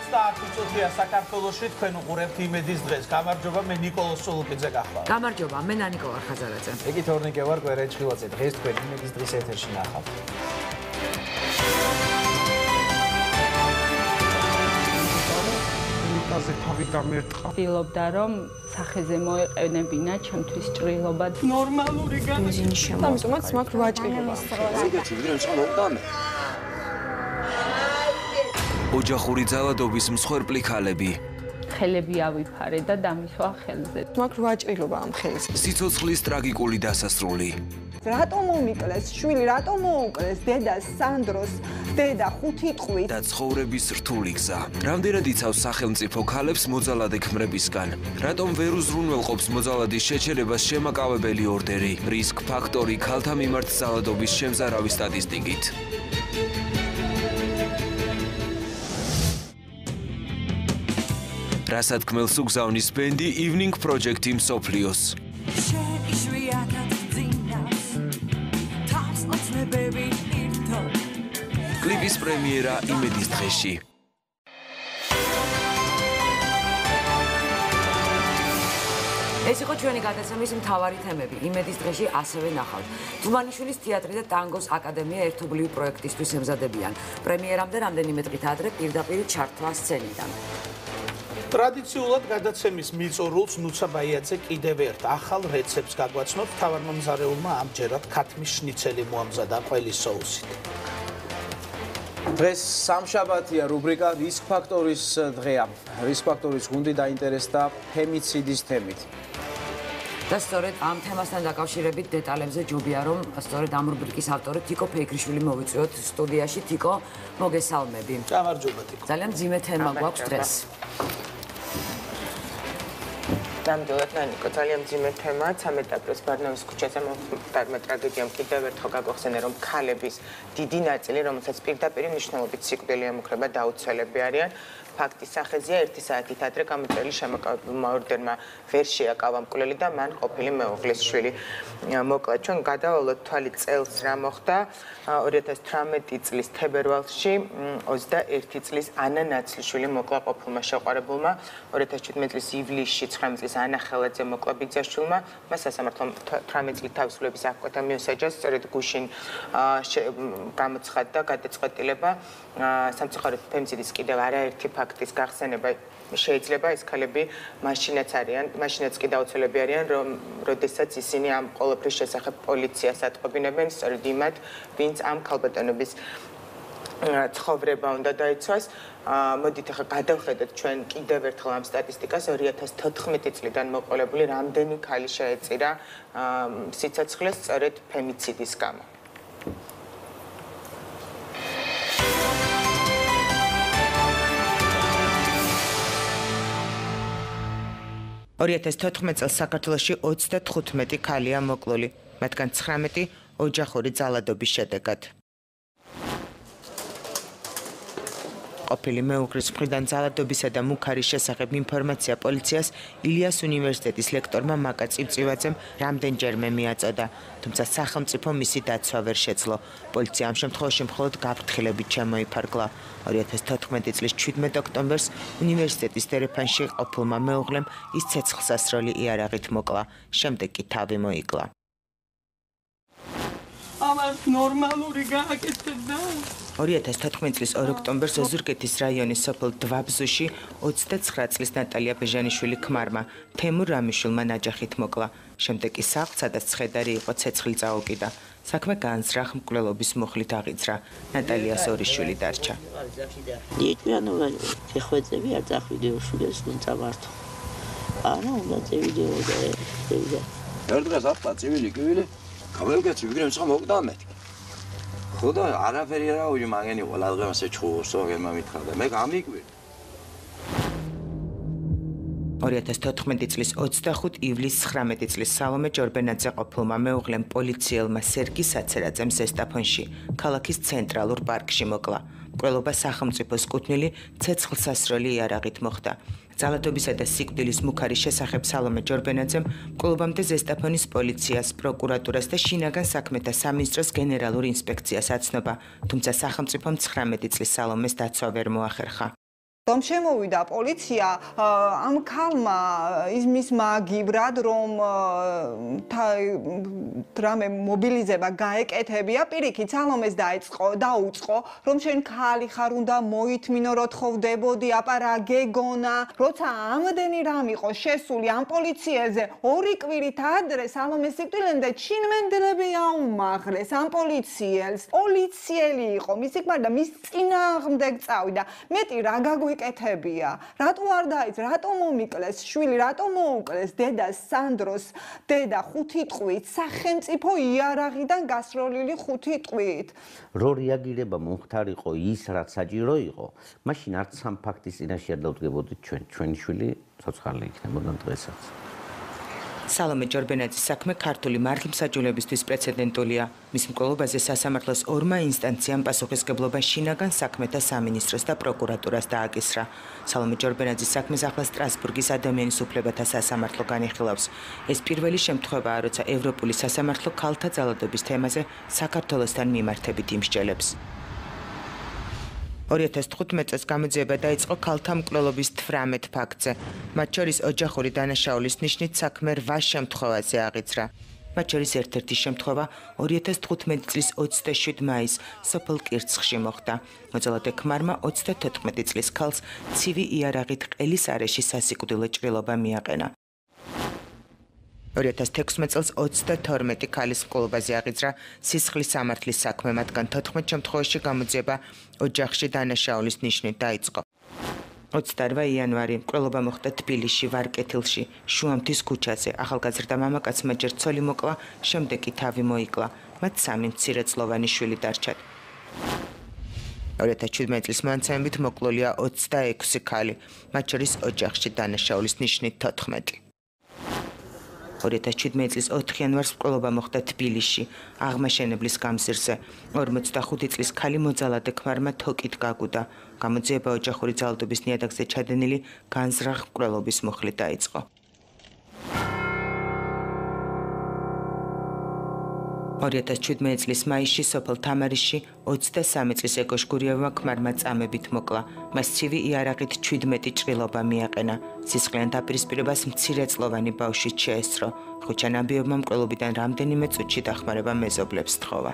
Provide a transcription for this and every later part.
21 წუთია საქართველოში თქვენ უყურებთ იმედის დღეს. გამარჯობა, მე ნიკოლოზ სულუკიძე გახლავთ. გამარჯობა, მე ნანიკო ხაზარაძე. ეკი თორნიკე ვარ, კვერენ ჩხილაძე. დღეს თქვენ იმედის დღის ეთერში ნახავთ. ნიკაზე თავი გამერტყა. ვთქვი რომ სახეზე მოეყენებინა ჩემთვის ჭრილობა. ნორმალური განიშნა. ამიტომაც მაგ ვაჭრილობა. ზოგადად ვიდრე წამოვდამე. ოჯახური ძალადობის მსხვერპლი ქალები. ხელები ავიფარე და დამისვა ხელზე. მაგ ვაჭრილობა ამ ხელს. სიცოცხლის ტრაგიკული დასასრული. რატომ მომიკლეს შვილი, რატომ მოუკლეს დედას სანდროს, დედა 5 ტყვით და ცხოვრების რთული გზა. რამდენად იცავს სახელმწიფო ქალებს მოძალადე ქმრებისგან? რატომ ვერ უზრუნველყოფს მოძალადის შეჩერებას შემაკავებელი ორდერი? რისკ ფაქტორი ქალთა მიმართ ძალადობის შემზარავი სტატისტიკით. რასათქმელს უგზავნის ბენდი Evening Project-ი მსოფლიოს. კლიპის პრემიერა იმედის დღეში. ეს იყო ჩვენი გადაცემის მთავარი თემები. იმედის დღეში ასევე ნახავთ. თუმანიშვილის თეატრი და ტანგოს აკადემია ერთობლივი პროექტისთვის ემზადებიან. პრემიერამდე რამდენიმე დღით ადრე პირდაპირ ჩართვა სცენიდან. ტრადიციულად გადაცემის მიწურულს ნუცა ბაიაძე კიდევ ერთ ახალ რეცეპტს გაგვაცნოთ. თავარმომზარეულმა ამჯერად ქათმის შნიცელი მოამზადა ყველის соусით. დღეს სამშაბათია რუბრიკა რისკ ფაქტორის დღეა. რისკ ფაქტორის გუნდი დაინტერესდა ფემიციდის თემით. და სწორედ ამ თემასთან დაკავშირებით დეტალებზე ჯობია რომ სწორედ ამ რუბრიკის ავტორი თიკო ფეიქრიშვილი მოვიწვიოთ სტუდიაში. თიკო, მოგესალმები. გამარჯობა თიკო. ძალიან მძიმე თემა გვაქვს დღეს. ნამდვილად ნანიკო, ძალიან მძიმე თემა. 13 აპრილს ბარნავის ქუჩაზე მომხდარმა ტრაგედიამ კიდევ ერთხელ გაგახსენა, რომ ქალების დიდი ნაწილი, რომელსაც პირდაპირ მნიშვნელობით სიკვდილი ემუქრება, დაუცველები არიან. ფაქტის სახეზია 1 საათით ადრე გამოწერილი შემაკავებელმა ორდერმა ვერ შეაკავა მკვლელი და მან ყოფილი მეუღლის შვილი მოკლა. ჩვენ გადავალოთ თვალი წელს რა მოხდა 2018 წლის თებერვალში 21 წლის ანა ნაცლიშვილი მოკლა ყოფილმა შეყვარებულმა 2017 წლის ივლისში 19 წლის ანა ხელაძე მოკლა ბიძაშვილმა მას სასამართლომ 18 წლის თავისუფლების აღკვეთა მიუსაჯა სწორედ გუშინ გამოცხადდა გადაწყვეტილება სამწუხაროდ ფემიციდის კიდევ არაერთი ფაქტის გახსენება შეიძლება ეს ქალები მაშინაც არიან, მაშინაც კი დაუცველები არიან, რომ როდესაც ისინი ამ ყოველფრის შესახებ პოლიციას ატყობინებენ, სწორედ იმათ, ვინც ამ ქალბატონების ცხოვრება უნდა დაიცვას. მოდით ახლა გადავხედოთ ჩვენ კიდევ ერთხელ ამ სტატისტიკას 2014 წლიდან მოყოლებული რამდენი ქალი შეეწირა სიცოცხლეს სწორედ ფემიციდის გამო. 2014 წელს საქართველოში 35 ქალია მოკლული, მათგან 19 ოჯახური ძალადობის შედეგად. ყოფილი მეუღლის მხრიდან ძალადობისა და მუქარის შესახებ ინფორმაცია პოლიციას ილიას უნივერსიტეტის ლექტორმა მაკა წივწივაძემ რამდენჯერმე მიაწოდა, თუმცა სახელმწიფო მისი დაცვა ვერ შეძლო. პოლიცია ამ შემთხვევაში მხოლოდ გაფრთხილებით შემოიფარგლა. 2014 წლის 17 ოქტომბერს უნივერსიტეტის დერეფანში ყოფილმა მეუღლემ ის ცეცხლსასროლი იარაღით მოკლა, შემდეგ კი თავი მოიკლა. ამას ნორმალური გააკეთებდა. 2014 წლის 2 ოქტომბერს ოზურგეთის რაიონის სოფელ დვაბზუში 29 წლის ნატალია ბეჟანიშვილი ქმარმა თემურ რამიშვილმა ნაჯახით მოკლა. შემდეგ კი სახლს, სადაც ცხედარი იყო, ცეცხლი წაუკიდა. საქმე განზრახ მკვლელობის მუხლით აღიძრა. ნატალიას ორი შვილი დარჩა. იეთვიანო შეხვეწები არ წახვიდეოშვილებს თუმცა მართო. არა უნდა წევიდეო და წევიდა. ერთ დღეს ახლა წივილი კივილი გამელგეცი ვიგრემ წამოვდამეთ. ხოდა არაფერი არა უი მაგენი ყველა დღემასე ჩხურსო გერმა მითხარდა მე გამიკვირ 2014 წლის 25 ივლისს 19 წლის სალომე ჯორბენაძე ყოფილმა მეუღლემ პოლიციელმა სერგი საცერაძემ ზესტაფონში ქალაქის ცენტრალურ პარკში მოკლა. მკვლელობა სახელმწიფოს კუთვნილი ცეცხლსასროლი იარაღით მოხდა. ძალადობისა და სიკვდილის მუქარის შესახებ სალომე ჯორბენაძემ მკვლელობამდე ზესტაფონის პოლიციას, პროკურატურას და შინაგან საქმეთა სამინისტროს გენერალურ ინსპექციას აცნობა, თუმცა სახელმწიფომ 19 წლის სალომეს დაცვა ვერ მოახერხა. რომ შემოვიდა პოლიცია ამ ქალმა მის მაგივრად რომ რამე მობილიზება გაეკეთებია პირიქით სალომეს დაუწყო რომ შენ ქალი ხარ უნდა მოითმინო რო თხოვდებოდი აპა რა გეგონა როცა ამდენი რამ იყო შესული ამ პოლიციაზე 2 კვირით ადრე სალომეს სიკვდილამდე ჩინმენდლები აუმაღლეს ამ პოლიციელი იყო მისი ქმარ და მის წინააღმდეგ წავიდა მეტი რა გაგვიკეთებია რატო არ დაიწყო რატო მომიკლეს შვილი რატო მოუკლეს დედა სანდროს დედა 5 ტყვით სახელმწიფო იარაღიდან გასროლილი 5 ტყვით რო რეაგირება მომხდარიყო ის რაც საჭირო იყო მაშინ არც სამ ფაქტის წინაშე არ დავდგებოდით ჩვენი შვილი ცოცხალი იქნებოდა დღესაც სალომე ჯორბენაძის საქმე ქართული მართლმსაჯულებისთვის პრეცედენტულია. მის მკვლელობაზე სასამართლოს 2 ინსტანციამ პასუხისმგებლობა შინაგან საქმეთა სამინისტროს და პროკურატურას დააკისრა. სალომე ჯორბენაძის საქმეს ახლა სტრასბურგის ადამიანის უფლებათა სასამართლო განიხილავს. ეს პირველი შემთხვევაა, როცა ევროპული სასამართლო ქალთა ძალადობის თემაზე საქართველოსთან მიმართებით იმსჯელებს. 2015 წელს გამოძიება დაიწყო ქალთა მკვლელობის 18 ფაქტზე. მათ შორის ოჯახური დანაშაულის ნიშნით საქმე 8 შემთხვევაზე აღიძრა. მათ შორის ერთ-ერთი შემთხვევა 2015 წლის 27 მაისს სოფელ კირცხში მოხდა. მოძალადე ქმარმა 34 წლის ქალს ცივი იარაღით ყელის არეში სასიკვდილო ჭრილობა მიაყენა. 2016 წელს 32 ქალის მკვლელობაზე აღიძრა სისხლის სამართლის საქმე, მათგან 14 შემთხვევაში გამოძიება ოჯახში დანაშაულის ნიშნით დაიწყო. 28 იანვარი მკვლელობა მოხდა თბილისში, ვარკეთილში, შუამთის ქუჩაზე. ახალგაზრდა მამაკაცმა ჯერ ცოლი მოკლა, შემდეგ კი თავი მოიკლა. მათ 3 მცირეწლოვანი შვილი დარჩათ. 2017 წლის მონაცემებით მოკლულია 26 ქალი, მათ შორის ოჯახში დანაშაულის ნიშნით 14. 2017 წლის 4 იანვარს მკვლელობა მოხდა თბილისში, აღმაშენებლის გამზირზე. 45 წლის ქალი მოძალადე ქმარმა თოკით გაგუდა. გამოძიება ოჯახური ძალადობის ნიადაგზე ჩადენილი განზრახ მკვლელობის მუხლით დაიწყო. 2017 წლის მაისში სოფელ თამარისში 23 წლის ეკოშ გურიევმა ქმარმა წამებით მოკლა. მას ცივი იარაღით 17 ჭრილობა მიაყენა. სისხლიან დაპირისპირებას მცირეწლოვანი ბავშვით შეესწრო. ხუჩანაბიევმა მკვლელობიდან რამდენიმე წუთში დახმარება მეზობლებს თხოვა.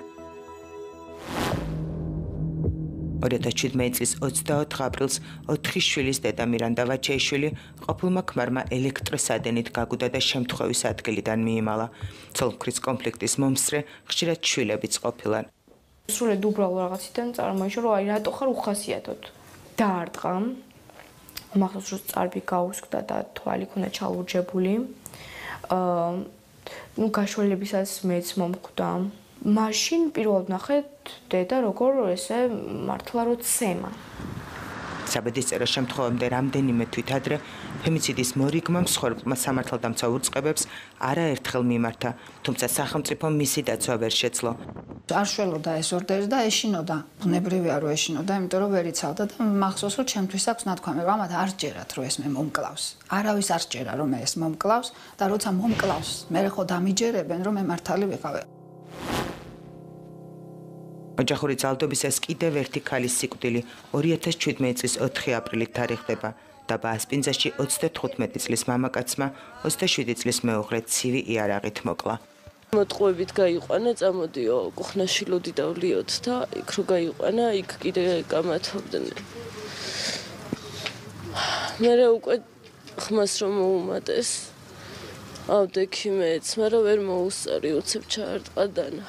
2017 წლის 24 აპრილს 4 შვილის დედა მირანდა ვაჩეიშვილი ყოფილმა ქმარმა ელექტროსადენით გაგუდა და შემთხვევის ადგილიდან მიიმალა. ცოლ-ქმრის კონფლიქტის მომსწრე ხშირად შვილებიც ყოფილან. სრულად უბრალო რაღაციდან წარმოიშვა, რომ აი რატო ხარ უხასიათოდ. დაარტყა. მახსოვს რომ წარბი გაუსკდა და თვალი ქონდა ჩალურჯებული. გაშველებისაც მეც მომხვდა. მაშინ პირველად ნახეთ დედა როგორ ესე მართლა რო ცემა. საბედისწერო შემთხვევამდე რამდენიმე თვით ადრე ფემიციდის მორიგმა მსხვერპლმა სამართალდამცავ ურწყებებს არაერთხელ მიმართა, თუმცა სახელმწიფო მისი დაცვა ვერ შეძლო. არ შველოდა ეს ორდერი და ეშინოდა. ბუნებრივია რომ ეშინოდა, იმიტომ რომ ვერ იცავდა და მახსოვს რომ ჩემთვის აქვს ნათქვამი, რომ ამათ არ ჯერათ რომ ეს მე მომკლავს. არავის არ ჯერა რომ მე ეს მომკლავს და როცა მომკლავს, მე ხო დამიჯერებენ რომ მე მართალი ვიყავე. ოჯახური ძალადობისას კიდევ ერთი ქალის სიკვდილი 2017 წლის 4 აპრილით თარიღდება. დაბა ასპინძაში 35 წლის მამაკაცმა 27 წლის მეუღლე ცივი იარაღით მოკლა. მოტყუებით გაიყვანა, წამოდიო, კუხნაში ლოდი დავლიოთ და იქ რო გაიყვანა, იქ კიდე გამათობდნენ. მერე უკვე ხმას რომ მოუმატეს. ავდექი მეც, მაგრამ ვერ მოუსწარი, უცებ ჩაარტყადანა.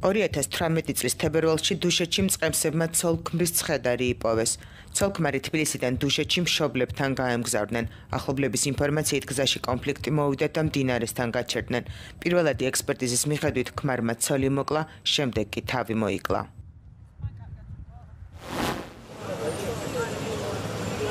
2018 წლის თებერვალში დუშეთში მწყემსებმა ცოლ-ქმრის ცხედარი იპოვეს. ცოლ-ქმარი თბილისიდან დუშეთში მშობლებთან გაემგზავრნენ. ახლობლების ინფორმაციით გზაში კონფლიქტი მოვიდა და მდინარესთან გაჩერდნენ. პირველადი ექსპერტიზის მიხედვით ქმარმა ცოლი მოკლა, შემდეგ კი თავი მოიკლა.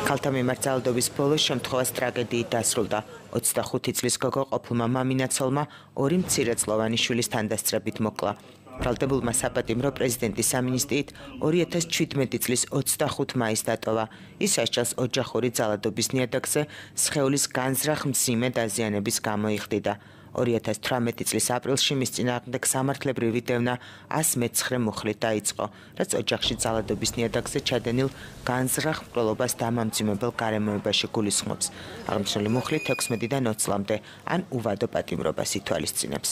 ქალთა მიმართ ძალადობის ბოლო შემთხვევას ტრაგედიით დასრულდა. 25 წლის გოგო ყოფილმა მამინაცოლმა 2 მცირეწლოვანი შვილის თანდასწრებით მოკლა. ბრალდებულმა საპატიმრო პრეზიდენტის სამინისტრით 2017 წლის 25 მაისს დატოვა. ის ასჯელს ოჯახური ძალადობის ნიადაგზე სხეულის განზრახ მძიმე დაზიანების გამო იხდიდა. 2018 წლის აპრილში მის წინააღმდეგ სამართლებრივი დევნა 119 მუხლით დაიწყო, რაც ოჯახში ძალადობის ნიადაგზე ჩადენილ განზრახ მკვლელობას დამამძიმებელ გარემოებაში გულისხმობს. აღნიშნული მუხლი 16-დან 20 წლამდე ან უვადო პატიმრობას ითვალისწინებს.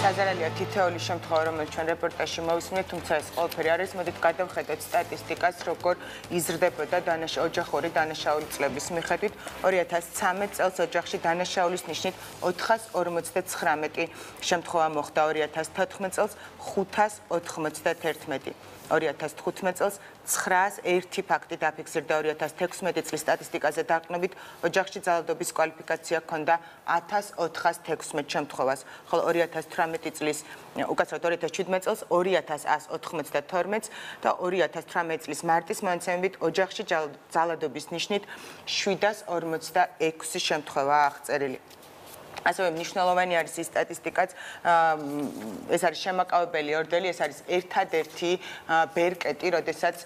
საზარალია თითოეული შემთხვევა, რომელიც ჩვენ რეპორტაჟში მოვისმინეთ, თუმცა ეს ყველაფერი არის, მოდით გადავხედოთ სტატისტიკას, როგორ იზრდებოდა ოჯახური დანაშაული წლების მიხედვით. 2013 წელს ოჯახში დანაშაულის ნიშნით 459 შემთხვევა მოხდა, 2014 წელს 591. 2015 წელს 901 ფაქტი დაფიქსირდა, 2016 წლის სტატისტიკაზე დაყრდნობით ოჯახში ძალადობის კვალიფიკაცია ჰქონდა 1416 შემთხვევას, ხოლო 2018 წლის უკაცრავად 2017 წელს 2192 და 2018 წლის მარტის მონაცემებით ოჯახში ძალადობის ნიშნით 746 შემთხვევაა აღწერილი. ასევე მნიშვნელოვანი არის ის სტატისტიკაც, ეს არის შემაკავებელი ორდერი, ეს არის ერთადერთი ბერკეტი, როდესაც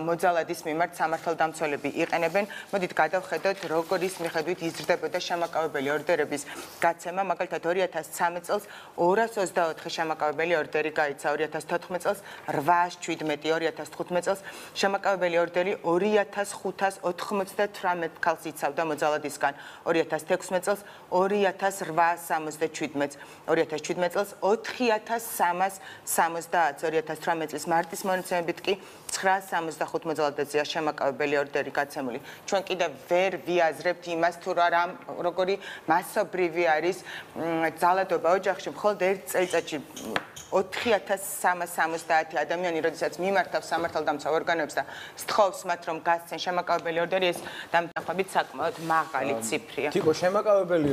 მოძალადის მიმართ სამართალდამცველები იყენებენ. მოდით გადავხედოთ, როგორის მიხედვით იზრდებოდა შემაკავებელი ორდერების გაცემა. მაგალითად 2013 წელს 224 შემაკავებელი ორდერი გაიცა, 2014 წელს 817, 2015 წელს შემაკავებელი ორდერი 2598 ქალს იცავდა მოძალადისგან, 2016 წელს 2877, 2017 წელს 4370, 2018 წლის მარტის მონაცემებით კი 965 მოძალადეზეა შემაკავებელი ორდერი გაცემული. ჩვენ კიდევ ვერ ვიაზრებთ იმას, თუ როგორი მასობრივი არის ძალადობა ოჯახში, მხოლოდ ერთ წელიწადში 4370 ადამიანი, როდესაც მიმართავს სამართალდამცავ ორგანოებს და სთხოვს მათ, რომ გასცენ შემაკავებელი ორდერი, ეს დამტახებით საკმაოდ მაღალი ციფრია. თიკო, შემაკავებელი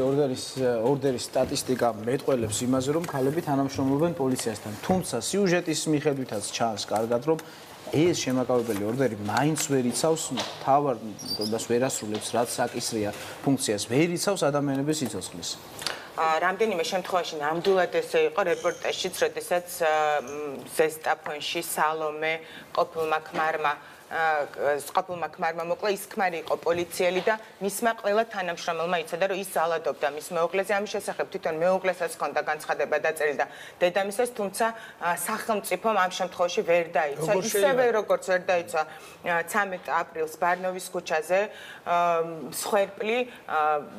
ორდერის სტატისტიკა მეტყველებს იმაზე, რომ ქალები თანამშრომლობენ პოლიციასთან. თუმცა სიუჟეტის მიხედვითაც ჩანს კარგად, რომ ეს შემაკავებელი ორდერი მაინც ვერ იცავს თავარ გონდას ვერ ასრულებს, რაც საკისრია ფუნქციას, ვერ იცავს ადამიანების სიცოცხლეს. რამდენიმე შემთხვევაში ნამდვილად ესე იყო რეპორტაჟშიც, როდესაც ზესტაფონში სალომე ყოფილმა ქმარმა მოკლა, ის ქმარი იყო პოლიციელი და მისმა ყველა თანამშრომელმა იცოდა, რომ ის ძალადობდა მის მეუღლეზე. ამის შესახებ თვითონ მეუღლესაც ჰქონდა განცხადება დაწერილი და დედამისას, თუმცა სახელმწიფომ ამ შემთხვევაში ვერ დაიცვა. ისევე როგორც ვერ დაიცვა 13 აპრილს ბარნოვის ქუჩაზე მსხვერპლი,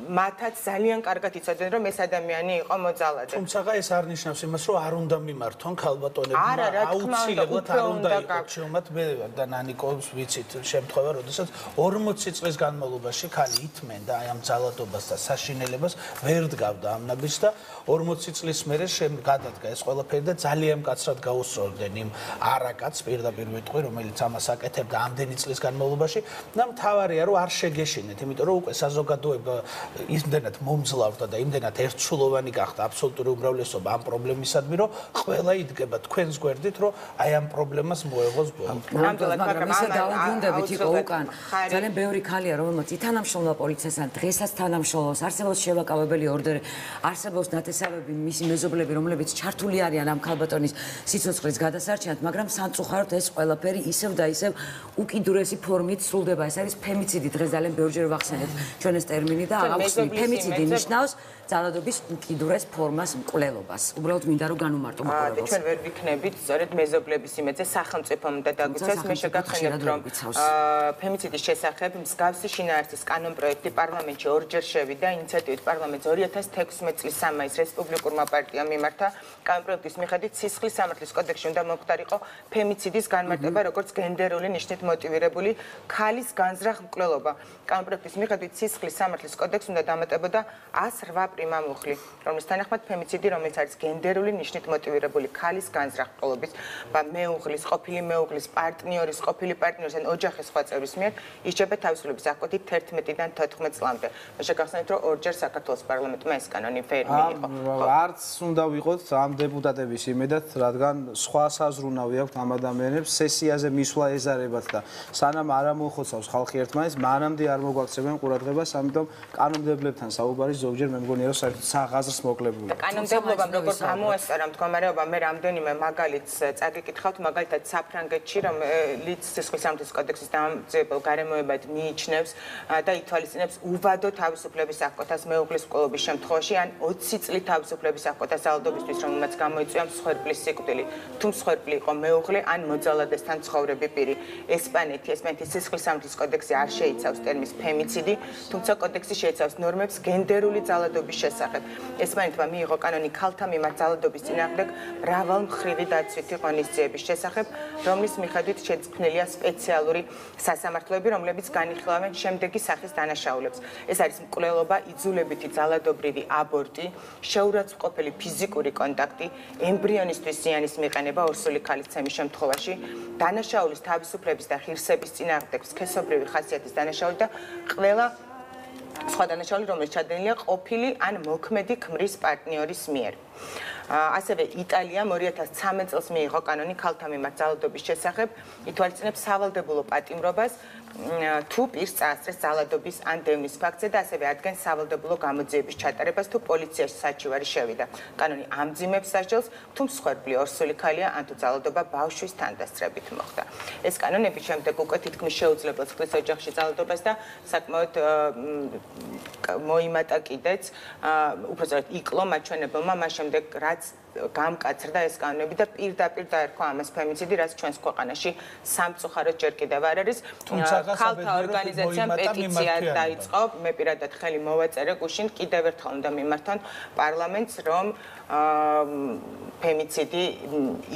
მათაც ძალიან კარგად იცოდნენ, რომ ეს ადამიანი იყო მოძალადე. თუმცა ეს არ ნიშნავს იმას, რომ არ უნდა მიმართონ ქალბატონებმა, აუცილებლად არ უნდა იყოს ჩრდილმათ მე და ნანიკოს ვიცით შემთხვევა, როდესაც 40 წლის განმავლობაში ქალი ითმენდა აი ამ ძალადობას და საშინელებას, ვერ დგავდა ამ ნაბიჯს და 40 წლის მერე გადადგა ეს ყველაფერი და ძალიან მკაცრად გაუსწორდნენ იმ არაკაც პირდაპირ ვიტყვი, რომელიც ამას აკეთებდა ამდენი წლის განმავლობაში და მთავარია რომ არ შეგეშინეთ, იმიტომ რომ უკვე საზოგადოება იმდენად მომძლავრდა და იმდენად ერთსულოვანი გახდა აბსოლუტური უმრავლესობა ამ პრობლემისადმი, რომ ყველა იდგება თქვენს გვერდით, რომ აი ამ პრობლემას მოეღოს ბოლო. ნამდვილად, მაგრამ დაუბრუნდებით იყო უკან. ძალიან ბევრი ქალია, რომელმაც ითანამშრომლა პოლიციასთან, დღესაც თანამშრომლობს, არსებობს შემაკავებელი ორდერი, არსებობს ნათესავები, მისი მეზობლები, რომლებიც ჩართული არიან ამ ქალბატონის სიცოცხლის გადასარჩენად, მაგრამ სამწუხაროდ ეს ყველაფერი ისევ და ისევ უკიდურესი ფორმით სრულდება. ეს არის ფემიციდი, დღეს ძალიან ბევრჯერ ვახსენებთ ჩვენ ეს ტერმინი და აღხსნით. ფემიციდი ნიშნავს ძალადობის უკიდურეს ფორმას მკვლელობას. უბრალოდ მინდა რომ განუმარტო მკვლელობას. ჩვენ ვერ ვიქნებით სწორედ მეზობლების იმედზე, სახელმწიფომ და დაგვიცეს, მე შეგახსენებთ, რომ ფემიციდის შესახებ მსგავსი შინაარსის კანონპროექტი პარლამენტში ორჯერ შევიდა, ინიციატივით პარლამენტს 2016 წლის 3 მაისს რესპუბლიკურმა პარტიამ მიმართა. კანონპროექტის მიხედვით სისხლის სამართლის კოდექსში უნდა მოხდარიყო ფემიციდის განმარტება, როგორც გენდერული ნიშნით მოტივირებული ქალის განზრახ მკვლელობა. კანონპროექტის მიხედვით სისხლის სამართლის კოდექსს უნდა დამატებოდა 108 პრიმა მუხლი, რომლის თანახმად ფემიციდი, რომელიც არის გენდერული ნიშნით მოტივირებული ქალის განზრახ მკვლელობის და მეუღლის, ყოფილი მეუღლის, პარტნიორის, ყოფილი პარტნიორის ან ოჯახის სხვა წევრის მიერ ისჯება თავისუფლების აღკვეთით 11-დან 14 წლამდე. შეგახსენებთ, რომ ორჯერ საქართველოს პარლამენტმა ეს კანონი ვერ მიიღო. არც უნდა ვიყოთ ამ დეპუტატების იმედად, რადგან სხვა საზრუნავი აქვთ ამ ადამიანებს სესიაზე მისვლა ეზარებათ და სანამ არ ამოხოცავს ხალხი ერთმანეთს, მანამდე არ მოგვაქცევენ ყურადღებას, ამიტომ კანონმდებლებთან საუბარი ზოგჯერ მე მგონია რომ საერთოდ საღაზრს მოკლებული. კანონმდებლობამ როგორ გამოასწარა მდგომარეობა, მე რამდენიმე მაგალითს წაგიკითხავთ, მაგალითად საფრანგეთში, რომელიც სისხლის სისხლის სამართლის კოდექსის დამამძიმებელ გარემოებად მიიჩნევს და ითვალისწინებს უვადო თავისუფლების აღკვეთას მეუღლის მკვლელობის შემთხვევაში ან 20 წლით თავისუფლების აღკვეთას ძალადობისთვის, რომელმაც გამოიწვია მსხვერპლის სიკვდილი, თუ მსხვერპლი იყო მეუღლე ან მოძალადესთან ცხოვრები პირი. ესპანეთის სისხლის სამართლის კოდექსი არ შეიცავს ტერმინს ფემიციდი, თუმცა კოდექსი შეიცავს ნორმებს გენდერული ძალადობის შესახებ. ესპანეთმა მიიღო კანონი ქალთა მიმართ ძალადობის წინააღმდეგ მრავალმხრივი დაცვითი ღონისძიების შესახებ, რომლის მიხედვით შექმნილია სპეციალური სასამართლოები, რომლებიც განიხილავენ შემდეგი სახის დანაშაულებს. ეს არის მკვლელობა, იძულებითი ძალადობრივი აბორტი, შეურაცხმყოფელი ფიზიკური კონტაქტი, ემბრიონისთვის ზიანის მიყენება ორსული ქალისცემის შემთხვევაში, დანაშაულის თავისუფლების და ღირსების წინააღმდეგ სქესობრივი ხასიათის დანაშაული და ყველა სხვა დანაშაული, რომელიც ჩადენილია ყოფილი ან მოქმედი ქმრის პარტნიორის მიერ. ასევე იტალიამ 2013 წელს მიიღო კანონი ქალთა მიმართ ძალადობის შესახებ, ითვალისწინებს სავალდებულო პატიმრობას თუ პირს წაასწრეს ძალადობის ან დევნის ფაქტზე და ასევე ადგენს სავალდებულო გამოძიების ჩატარებას თუ პოლიციაში საჩივარი შევიდა. კანონი ამძიმებს სასჯელს, თუ მსხვერპლი ორსული ქალია ან თუ ძალადობა ბავშვის თანდასწრებით მოხდა. ეს კანონები შემდეგ უკვე თითქმის შეუძლებელს ხდის ოჯახში ძალადობას და საკმაოდ მოიმატა კიდეც, უბრალოდ იკლო მაჩვენებელმა მას შემდეგ რაც გამკაცრდა ეს კანონები და პირდაპირ დაერქვა ამას ფემიციდი, რაც ჩვენს ქვეყანაში სამწუხაროდ ჯერ კიდევ არ არის. ქალთა ორგანიზაციამ პეტიცია დაიწყო, მე პირადად ხელი მოვაწერე გუშინ, კიდევ ერთხელ უნდა მიმართონ პარლამენტს, რომ ფემიციდი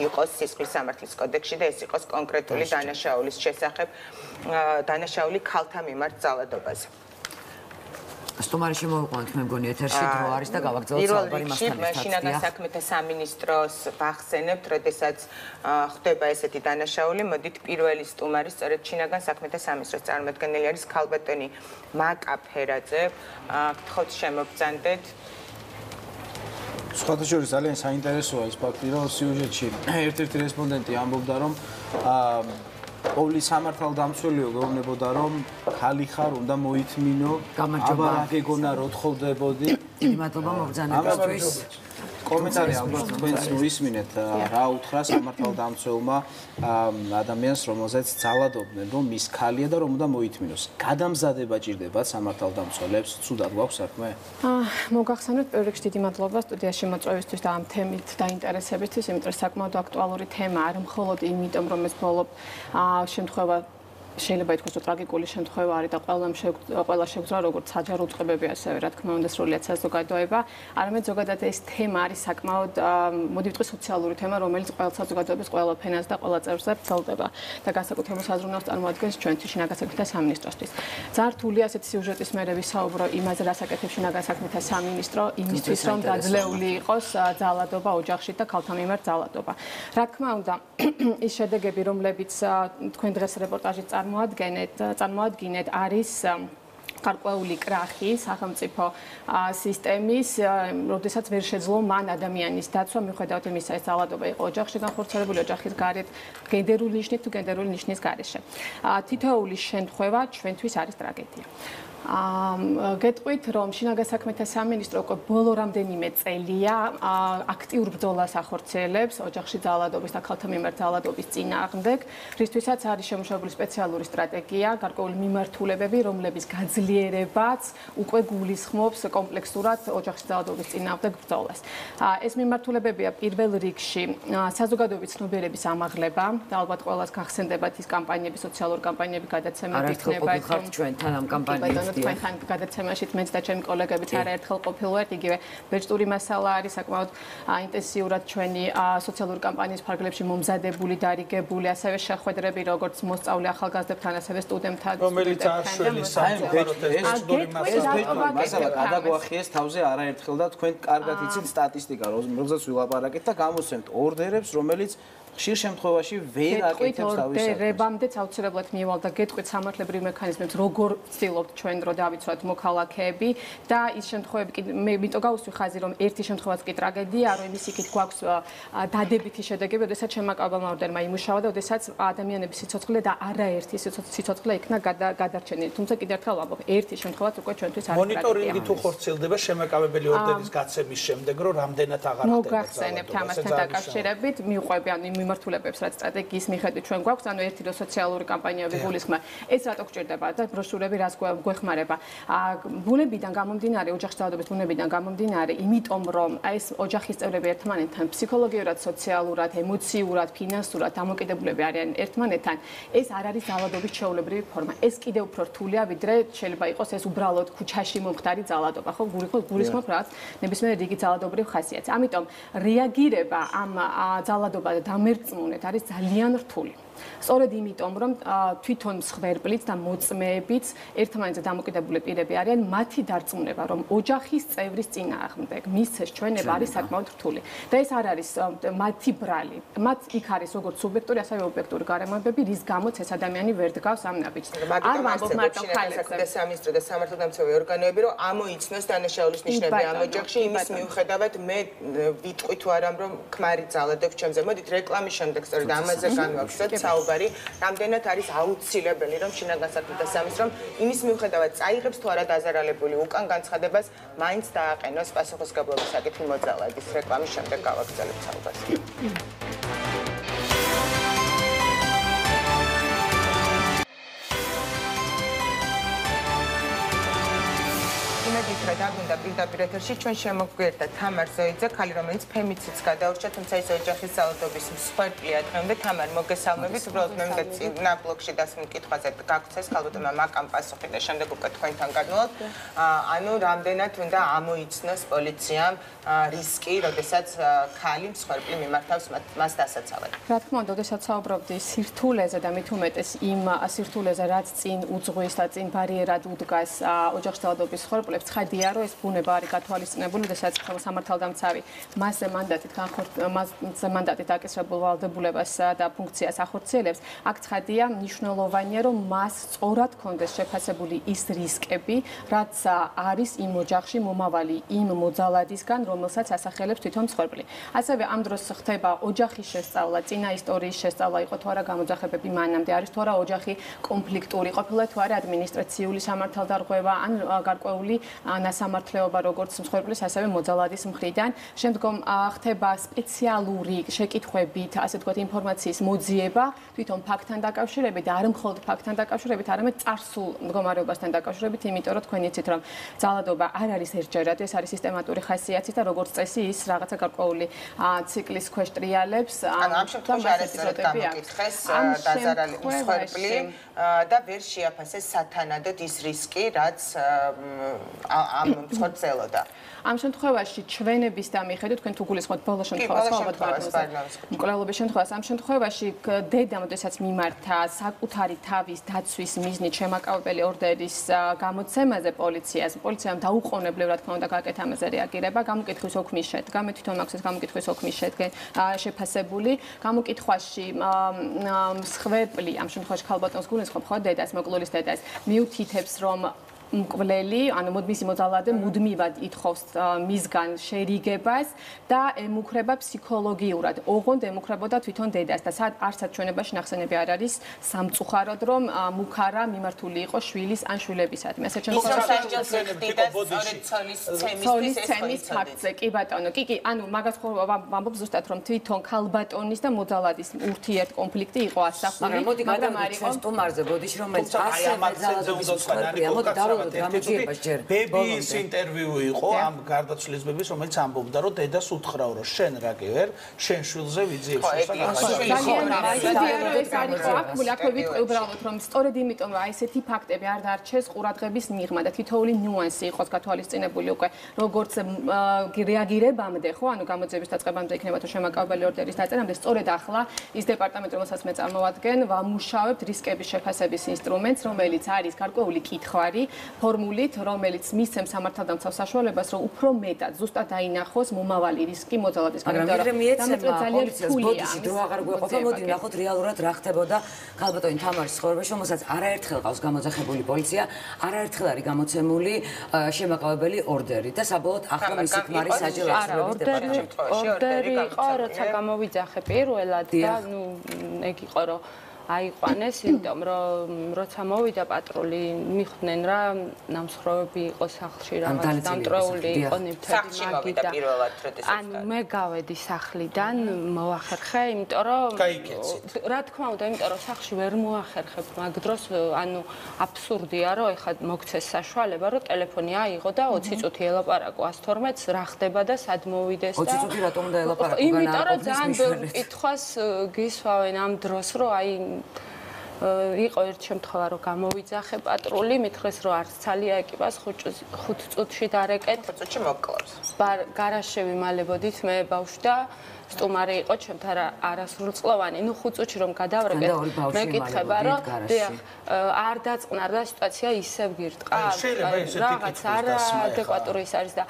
იყოს სისხლის სამართლის კოდექსში და ეს იყოს კონკრეტული დანაშაულის შესახებ, დანაშაული ქალთა მიმართ ძალადობაზე. სტუმარი შემოვიყვანთ, მე მგონი ეთერში დრო არის და გავაგრძელოთ საუბარი მასთან ერთად. შინაგან საქმეთა სამინისტროს ვახსენებთ, როდესაც ხდება ესეთი დანაშაული, მოდით პირველი სტუმარი სწორედ შინაგან საქმეთა სამინისტროს წარმომადგენელი არის ქალბატონი მაკა ფერაძე. გთხოვთ შემოგბრძანდეთ. სხვათა შორის ძალიან საინტერესოა ის ფაქტი, რომ სიუჟეტში ერთ-ერთი რესპონდენტი ამბობდა, რომ ყოველი სამართალდამცველიო გეუბნებოდა, რომ ხალი ხარ უნდა მოითმინო, აბა რა გეგონა რო თხოვდებოდი. მადლობა მოგზაურობისთვის. კომენტარი ალბათ თქვენს მოისმინეთ, რა უთხრა სამართალდამცველმა ადამიანს, რომელზეც ძალადობდნენ, რომ მის ქალია და რომ უნდა მოითმინოს. გადამზადება ჭირდება სამართალდამცველებს, ცუდად გვაქვს საქმე? მოგახსენებთ პირველ რიგში დიდი მადლობა სტუდიაში მოწვევისთვის და ამ თემით დაინტერესებისთვის, იმიტომ რომ საკმაოდ აქტუალური თემა არ მხოლოდ იმიტომ, რომ ეს ბოლო შემთხვევა შეიძლება ითქვას, რომ ტრაგიკული შემთხვევა არის და ყველა შეგვძლა როგორც საჯარო უწყებები, ასევე რა თქმა უნდა სრულიად საზოგადოება, არამედ ზოგადად ეს თემა არის საკმაოდ, მოდი ვიტყვი, სოციალური თემა, რომელიც ყველა საზოგადოების ყველა ფენას და ყველა წევრზე ვრცელდება და განსაკუთრებულ საზრუნავს წარმოადგენს ჩვენთვის შინაგან საქმეთა სამინისტროსთვის. ძალიან რთულია ასეთი სიუჟეტის მერე ვისაუბრო იმაზე, რას აკეთებს შინაგან საქმეთა სამინისტრო იმისთვის, რომ დაძლეული იყოს ძალადობა ოჯახში და ქალთა მიმართ ძალადობა. რა თქმა უნდა, ის შედეგები, რომლებიც თქვენ დღეს რეპორტაჟით წარმოადგენთ, არის გარკვეული კრახი სახელმწიფო სისტემის, როდესაც ვერ შეძლო მან ადამიანის დაცვა, მიუხედავად იმისა, ეს ძალადობა იყო ოჯახში განხორციელებული, ოჯახის გარეთ, გენდერული ნიშნით თუ გენდერული ნიშნის გარეშე. თითოეული შემთხვევა ჩვენთვის არის ტრაგედია. გეტყვით, რომ შინაგან საქმეთა სამინისტრო უკვე ბოლო რამდენიმე წელია აქტიურ ბრძოლას ახორციელებს ოჯახში ძალადობის და ქალთა მიმართ ძალადობის წინააღმდეგ, რისთვისაც არის შემუშავებული სპეციალური სტრატეგია, გარკვეული მიმართულებები, რომლების გაძლიერებაც უკვე გულისხმობს კომპლექსურად ოჯახში ძალადობის წინააღმდეგ ბრძოლას. ეს მიმართულებებია პირველ რიგში საზოგადოების ცნობიერების ამაღლება და ალბათ ყველას გახსენდებათ ის კამპანიები, სოციალური კამპანიები, გადაცემები იქნება ჩვენთან ამ კამპანიებში. თქვენთან გადაცემაშიც მეც და ჩემი კოლეგებიც არაერთხელ ყოფილვართ, იგივე ბეჭდური მასალა არის საკმაოდ ინტენსიურად ჩვენი სოციალური კამპანიის ფარგლებში მომზადებული, დარიგებული, ასევე შეხვედრები, როგორც მოსწავლე ახალგაზრდებთან, ასევე სტუდენტებთან, რომელიც აშველი სამწუხაროდ ეს ბეჭდური მასალა გადაგვახიეს თავზე არაერთხელ და თქვენ კარგად იცით სტატისტიკა, რომელზეც ვილაპარაკეთ და გამოსცემთ ორდერებს, რომელიც ხშირ შემთხვევაში ვერ აკეთებს თავის საქმეს. ორდერებამდეც აუცილებლად მიევალ და გეტყვით სამართლებრივ მექანიზმებს, როგორ ვცდილობთ ჩვენ რომ დავიცვათ მოქალაქეები და ის შემთხვევები კი მე იმიტომ გავუსვი ხაზი, რომ ერთი შემთხვევაც კი ტრაგედია, რომ იმის იქით გვაქვს დადებითი შედეგები, ოდესაც შემაკავებელმა ორდერმა იმუშავა და ოდესაც ადამიანების სიცოცხლე და არაერთი სიცოცხლე იქნა გადარჩენილი. თუმცა კიდევ ერთხელ ვამბობ, ერთი შემთხვევაც უკვე ჩვენთვის არის ტრაგედია. მონიტორინგი თუ ხორციელდება შემაკავებელი ორდერის გაცემის შემდეგ, რომ რამდენად აღარ ხდება. მოგახსენებთ ამასთან დაკავშირებით, მიუყვები ანუ მიმართულებებს, რაც სტრატეგიის მიხედვით ჩვენ გვაქვს, ანუ ერთი რო სოციალური კამპანიები გულისხმობ, ეს რატო გჭირდება და ბროშურები რას გვეხმარება. ბუნებიდან გამომდინარე, ოჯახის ძალადობის ბუნებიდან გამომდინარე, იმიტომ რომ ეს ოჯახის წევრები ერთმანეთთან ფსიქოლოგიურად, სოციალურად, ემოციურად, ფინანსურად დამოკიდებულები არიან ერთმანეთთან, ეს არ არის ძალადობის ჩვეულებრივი ფორმა. ეს კიდევ უფრო რთულია, ვიდრე შეიძლება იყოს ეს უბრალოდ ქუჩაში მომხდარი ძალადობა, ხო? გულისხმობ რაც ნებისმიერ რიგი ძალადობრივ ხასიათს. ამიტომ რეაგირება ამ ძალადობაზე დამერწმუნეთ არის ძალიან რთული. სწორედ იმიტომ, რომ თვითონ მსხვერპლიც და მოწმეებიც ერთმანეთზე დამოკიდებული პირები არიან, მათი დარწმუნება, რომ ოჯახის წევრის წინააღმდეგ მისცეს ჩვენება არის საკმაოდ რთული. და ეს არ არის მათი ბრალი. მათ იქ არის როგორც სუბიექტური, ასევე ობიექტური გარემოებები, რის გამოც ეს ადამიანი ვერ დგავს ამ ნაბიჯს. არ ვამბობ მარტო ხალხზე და სამინისტრო და სამართალდამცავი ორგანოები, რომ ამოიცნოს დანაშაულის ნიშნები ამ ოჯახში, იმის მიუხედავად მე ვიტყვი თუ არა, რომ ქმარი ძალადობს ჩემზე. მოდით რეკლამის შემდეგ სწორედ ამაზე განვაგრძელოთ საუბარი. რამდენად არის აუცილებელი, რომ შინაგან საქმეთა სამინისტრომ იმის მიუხედავად წაიღებს თუ არა დაზარალებული უკან განცხადებას, მაინც დააყენოს პასუხისმგებლობის საკითხი მოძალადის რეკლამის შემდეგ გავაგრძელებთ საუბარს. იმედის რა დაგვინდა პირდაპირ ეთერში ჩვენ შემოგვიერთდა თამარ ზოიძე, ქალი რომელიც ფემიციდს გადაურჩა, თუმცა ის ოჯახის ძალადობის მსხვერპლია დღემდე. თამარ, მოგესალმებით. უბრალოდ მე მინდა წინა ბლოკში დასმულ კითხვაზე გაგცეს ხალბატონმა მაკამ პასუხი და შემდეგ უკვე თქვენთან გადმოვალთ. ანუ რამდენად უნდა ამოიცნოს პოლიციამ რისკი, როდესაც ქალი მსხვერპლი მიმართავს მას დასაცავად. რა თქმა უნდა, როდესაც საუბრობდი სირთულეზე და მით უმეტეს იმ სირთულეზე, რაც წინ უძღვის და წინ ბარიერად უდგას ოჯახის ძალადობის მსხვერპლებს, ცხადია, რომ ეს ბუნება არის გათვალისწინებული, როდესაც სამართალდამცავი მასზე მანდატით აკისრებულ ვალდებულებას და ფუნქციას ახორციელებს, აქ ცხადია, მნიშვნელოვანია, რომ მას სწორად ჰქონდეს შეფასებული ის რისკები, რაც არის იმ ოჯახში მომავალი იმ მოძალადისგან, რომელსაც ასახელებს თვითონ მსხვერპლი. ასევე ამ დროს ხდება ოჯახის შესწავლა, წინა ისტორიის შესწავლა, იყო თუ არა გამოძახებები მანამდე, არის თუ არა ოჯახი კონფლიქტური, ყოფილა თუ არა ადმინისტრაციული სამართალდარღვევა, ან გარკვეული ნასამართლეობა როგორც მსხვერპლის, ასევე მოძალადის მხრიდან. შემდგომ ხდება სპეციალური შეკითხვებით, ასე ვთქვათ, ინფორმაციის მოძიება თვითონ ფაქტთან დაკავშირებით და არ მხოლოდ ფაქტთან დაკავშირებით, არამედ წარსულ მდგომარეობასთან დაკავშირებით, იმიტომ რომ თქვენ იცით, რომ ძალადობა არ არის ერთჯერადი, ეს არის სისტემატური ხასიათი და როგორც წესი ის რაღაცა გარკვეული ციკლის ქვეშ ტრიალებს. ანუ ამ შემთხვევაში არის დამოკითხეს დაზარალი მსხვერპლი და ვერ შეაფასეს სათანადოდ ის რისკი, რაც ამ მსხვერპლს ელოდა. ამ შემთხვევაში ჩვენების და მიხედვით თქვენ თუ გულისხმობთ ბოლო შემთხვევას მკვლელობის შემთხვევას ამ შემთხვევაში დედამ როდესაც მიმართა საკუთარი თავის დაცვის მიზნით შემაკავებელი ორდერის გამოცემაზე პოლიციამ დაუყოვნებლივ რა თქმა უნდა გააკეთა ამაზე რეაგირება გამოკითხვის ოქმის შედგა მე თვითონ მაქვს ეს გამოკითხვის ოქმის შეფასებული გამოკითხვაში მსხვერპლი ამ შემთხვევაში ქალბატონს გულისხმობ ხო დედას მოკლულის დედას მიუთითებს რომ მკვლელი, ანუ მისი მოძალადე მუდმივად ითხოვს მისგან შერიგებას და ემუქრება ფსიქოლოგიურად. ოღონდ ემუქრებოდა თვითონ დედას და არცად ჩვენებაში ნახსენები არ არის სამწუხაროდ, რომ მუქარა მიმართული იყო შვილის ან შვილებისადმი. ასე ცოლის ცემის ფაქტზე, კი ბატონო, კი, ანუ მაგას ხო ვამბობ ზუსტად, რომ თვითონ ქალბატონის და მოძალადის ურთიერთ კონფლიქტი იყო ასახული, მაგრამ არ იყო სტუმარზე ბოდიში, რომელიც ასევე ძალადობის მსხვერპლია. ბებიის ინტერვიუ იყო ამ გარდაცვლილის ბების, რომელიც ამბობდა, რომ დედას უთხრაო, რომ შენ რა კი ვერ, შენ შვილზე ვიძიებს. აქვე ვიტყვი უბრალოდ, რომ სწორედ იმიტომ, რომ აი ესეთი ფაქტები არ დარჩეს ყურადღების მიღმა და თითოეული ნიუანსი იყოს გათვალისწინებული უკვე, როგორც რეაგირებამდე, ხო, ანუ გამოძიების დაწყებამდე იქნება თუ შემაკავებელი ორდერის დაწერამდე, სწორედ ახლა ის დეპარტამენტი, რომელსაც მე წარმოვადგენ, ვამუშავებთ რისკების შეფასების ინსტრუმენტს, რომელიც არის გარკვეული კითხვარი ფორმულით, რომელიც მისცემს სამართალდამცავ საშუალებას, რომ უფრო მეტად ზუსტად დაინახოს მომავალი რისკი მოძალადისგან. მაგრამ მიეცემა პოლიციას ბოდიში დრო აღარ გვეყოფა, მოდი ნახოთ რეალურად რა ხდებოდა ქალბატონი თამარის ცხოვრებაში, რომელსაც არაერთხელ ყავს გამოძახებული პოლიცია, არაერთხელ არის გამოცემული შემაკავებელი ორდერი და საბოლოოდ ახლა მისი ქმარი საჯარო აღზრდების დეპარტამენტში. ორდერი იყო, როცა გამოვიძახე პირველად და ნუ ეგ იყო, რომ აიყვანეს, იმიტომ რომ როცა მოვიდა პატრული, მიხვდნენ რა ნამსხვრევები იყო სახლში, რაღაც დამტრეული იყო ნივთები მაგიდა. ანუ მე გავედი სახლიდან, მოახერხე, იმიტომ რომ რა თქმა უნდა, იმიტომ რომ სახლში ვერ მოახერხებ მაგ დროს, ანუ აბსურდია, რომ ეხლა მოგცეს საშუალება, რომ ტელეფონი აიღო და 20 წუთი ელაპარაკო 112-ს, რა ხდება და სად მოვიდეს და 20 წუთი რატომ უნდა ელაპარაკო? იმიტომ რომ ძალიან ბევრ კითხვას გისვავენ ამ დროს, რომ აი იყო ერთ შემთხვევა, რომ გამოვიძახე პატრული, მითხრეს, რომ არც ცალია ეკიპას 5 წუთში დარეკეთ. 5 წუთში მოკლავს. გარაშე ვიმალებოდით მე ბავშვი და სტუმარი იყო ჩემთან არასრულწლოვანი. ნუ 5 წუთში რომ გადავრეკეთ, მეკითხება, რომ დიახ, არ დაწყნარდა სიტუაცია ისევ გირტყა. რაღაც არაადეკვატური ის არის და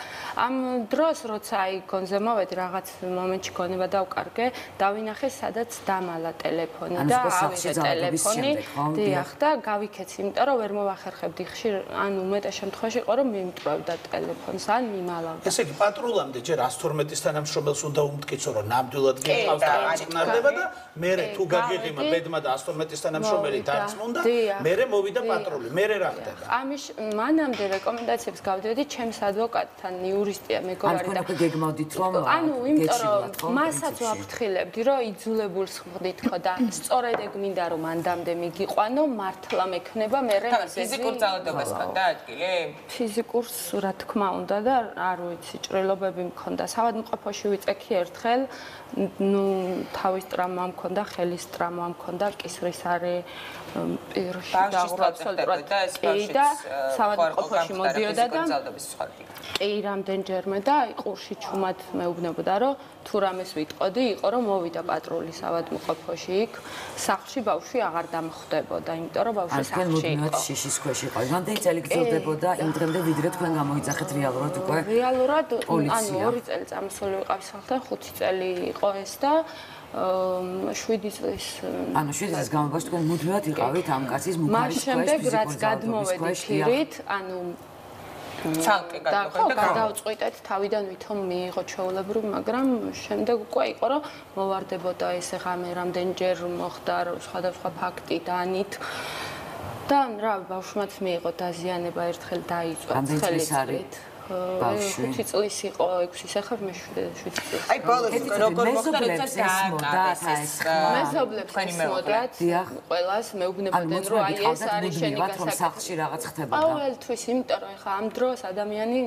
ამ დროს როცა აი გონზე მოვედი, რაღაც მომენტში გონება დავკარგე, დავინახე სადაც დამალა ტელეფონი და ავიღე ტელეფონი. დიახ და გავიქეცი, იმიტომ რომ ვერ მოვახერხებდი ხშირ, ანუ მეტად შემთხვევაში იყო რომ მიმტვრევდა ტელეფონს ან მიმალავდა. ესე იგი პატრულამდე ჯერ 112-ის თანამშრომელს უნდა უმტკიცო რომ ნამდვილად გიყავს და აწყნარდება და მერე თუ გაგიღიმა ბედმა და 112-ის თანამშრომელი დარწმუნდა, მერე მოვიდა პატრული, მერე რა ხდება? ამის მანამდე რეკომენდაციებს გავდივდი ჩემს ადვოკატთან, იურისტია მეგობარი და გეგმავდით რომ ანუ იმიტომ რომ მასაც ვაფრთხილებდი რომ იძულებულს ხვდითქო და სწორედ ეგ მინდა რომ მანდამდე მიგიყვანო, მართლა მექნება მერე ფიზიკურ ძალადობას ხონდა ადგილი? ფიზიკურს რა თქმა უნდა და არ ვიცი, ჭრილობები მქონდა. საავადმყოფოში ვიწექი ერთხელ, ნუ თავის ტრამა მქონდა, ხელის ტრამა მქონდა, კისრის არი პირში დაღვრა აბსოლუტურად და საავადმყოფოში მოდიოდა და კი რამდენჯერმე და ყურში ჩუმად მეუბნებოდა რომ თუ რამეს ვიტყოდი, იყო რომ მოვიდა პატრული საავადმყოფოში იქ, სახლში ბავშვი აღარ დამხვდებოდა, იმიტომ რომ ბავშვი სახლში იყო. შიშის ქვეშ იყო. რამდენი წელი გრძელდებოდა იმ დღემდე, ვიდრე თქვენ გამოიძახეთ რეალურად უკვე? რეალურად, ანუ 2 წელი წამოსული ვიყავი სახლთან, 5 წელი იყო ეს და 7 წლის. ანუ 7 წლის განმავლობაში თქვენ მუდმივად იყავით ამ კაცის მუქარის ქვეშ, შემდეგ რაც გადმოვედი ქირით, ანუ ცალკე გადავხედე და გადავწყვიტეთ თავიდან ვითომ მიიღო ჩვეულებრივ, მაგრამ შემდეგ უკვე იყო რომ მოვარდებოდა ესე ღამე რამდენჯერ მოხდა სხვადასხვა ფაქტი დანით და რა ბავშვმაც მიიღო დაზიანება ერთხელ დაიწვა ხელისწრით. 5 წლის იყო 6-ის ახლა მე 7 წლის. აი ბოლოს როგორ მოხდა როცა დააკარეს მეზობლებს ესმოდათ ყველას მეუბნებოდნენ რომ აი ეს არის შენი გასაკეთებელი. სახლში რაღაც ხდებოდა. ყოველთვის, იმიტომ რომ ახლა ამ დროს ადამიანი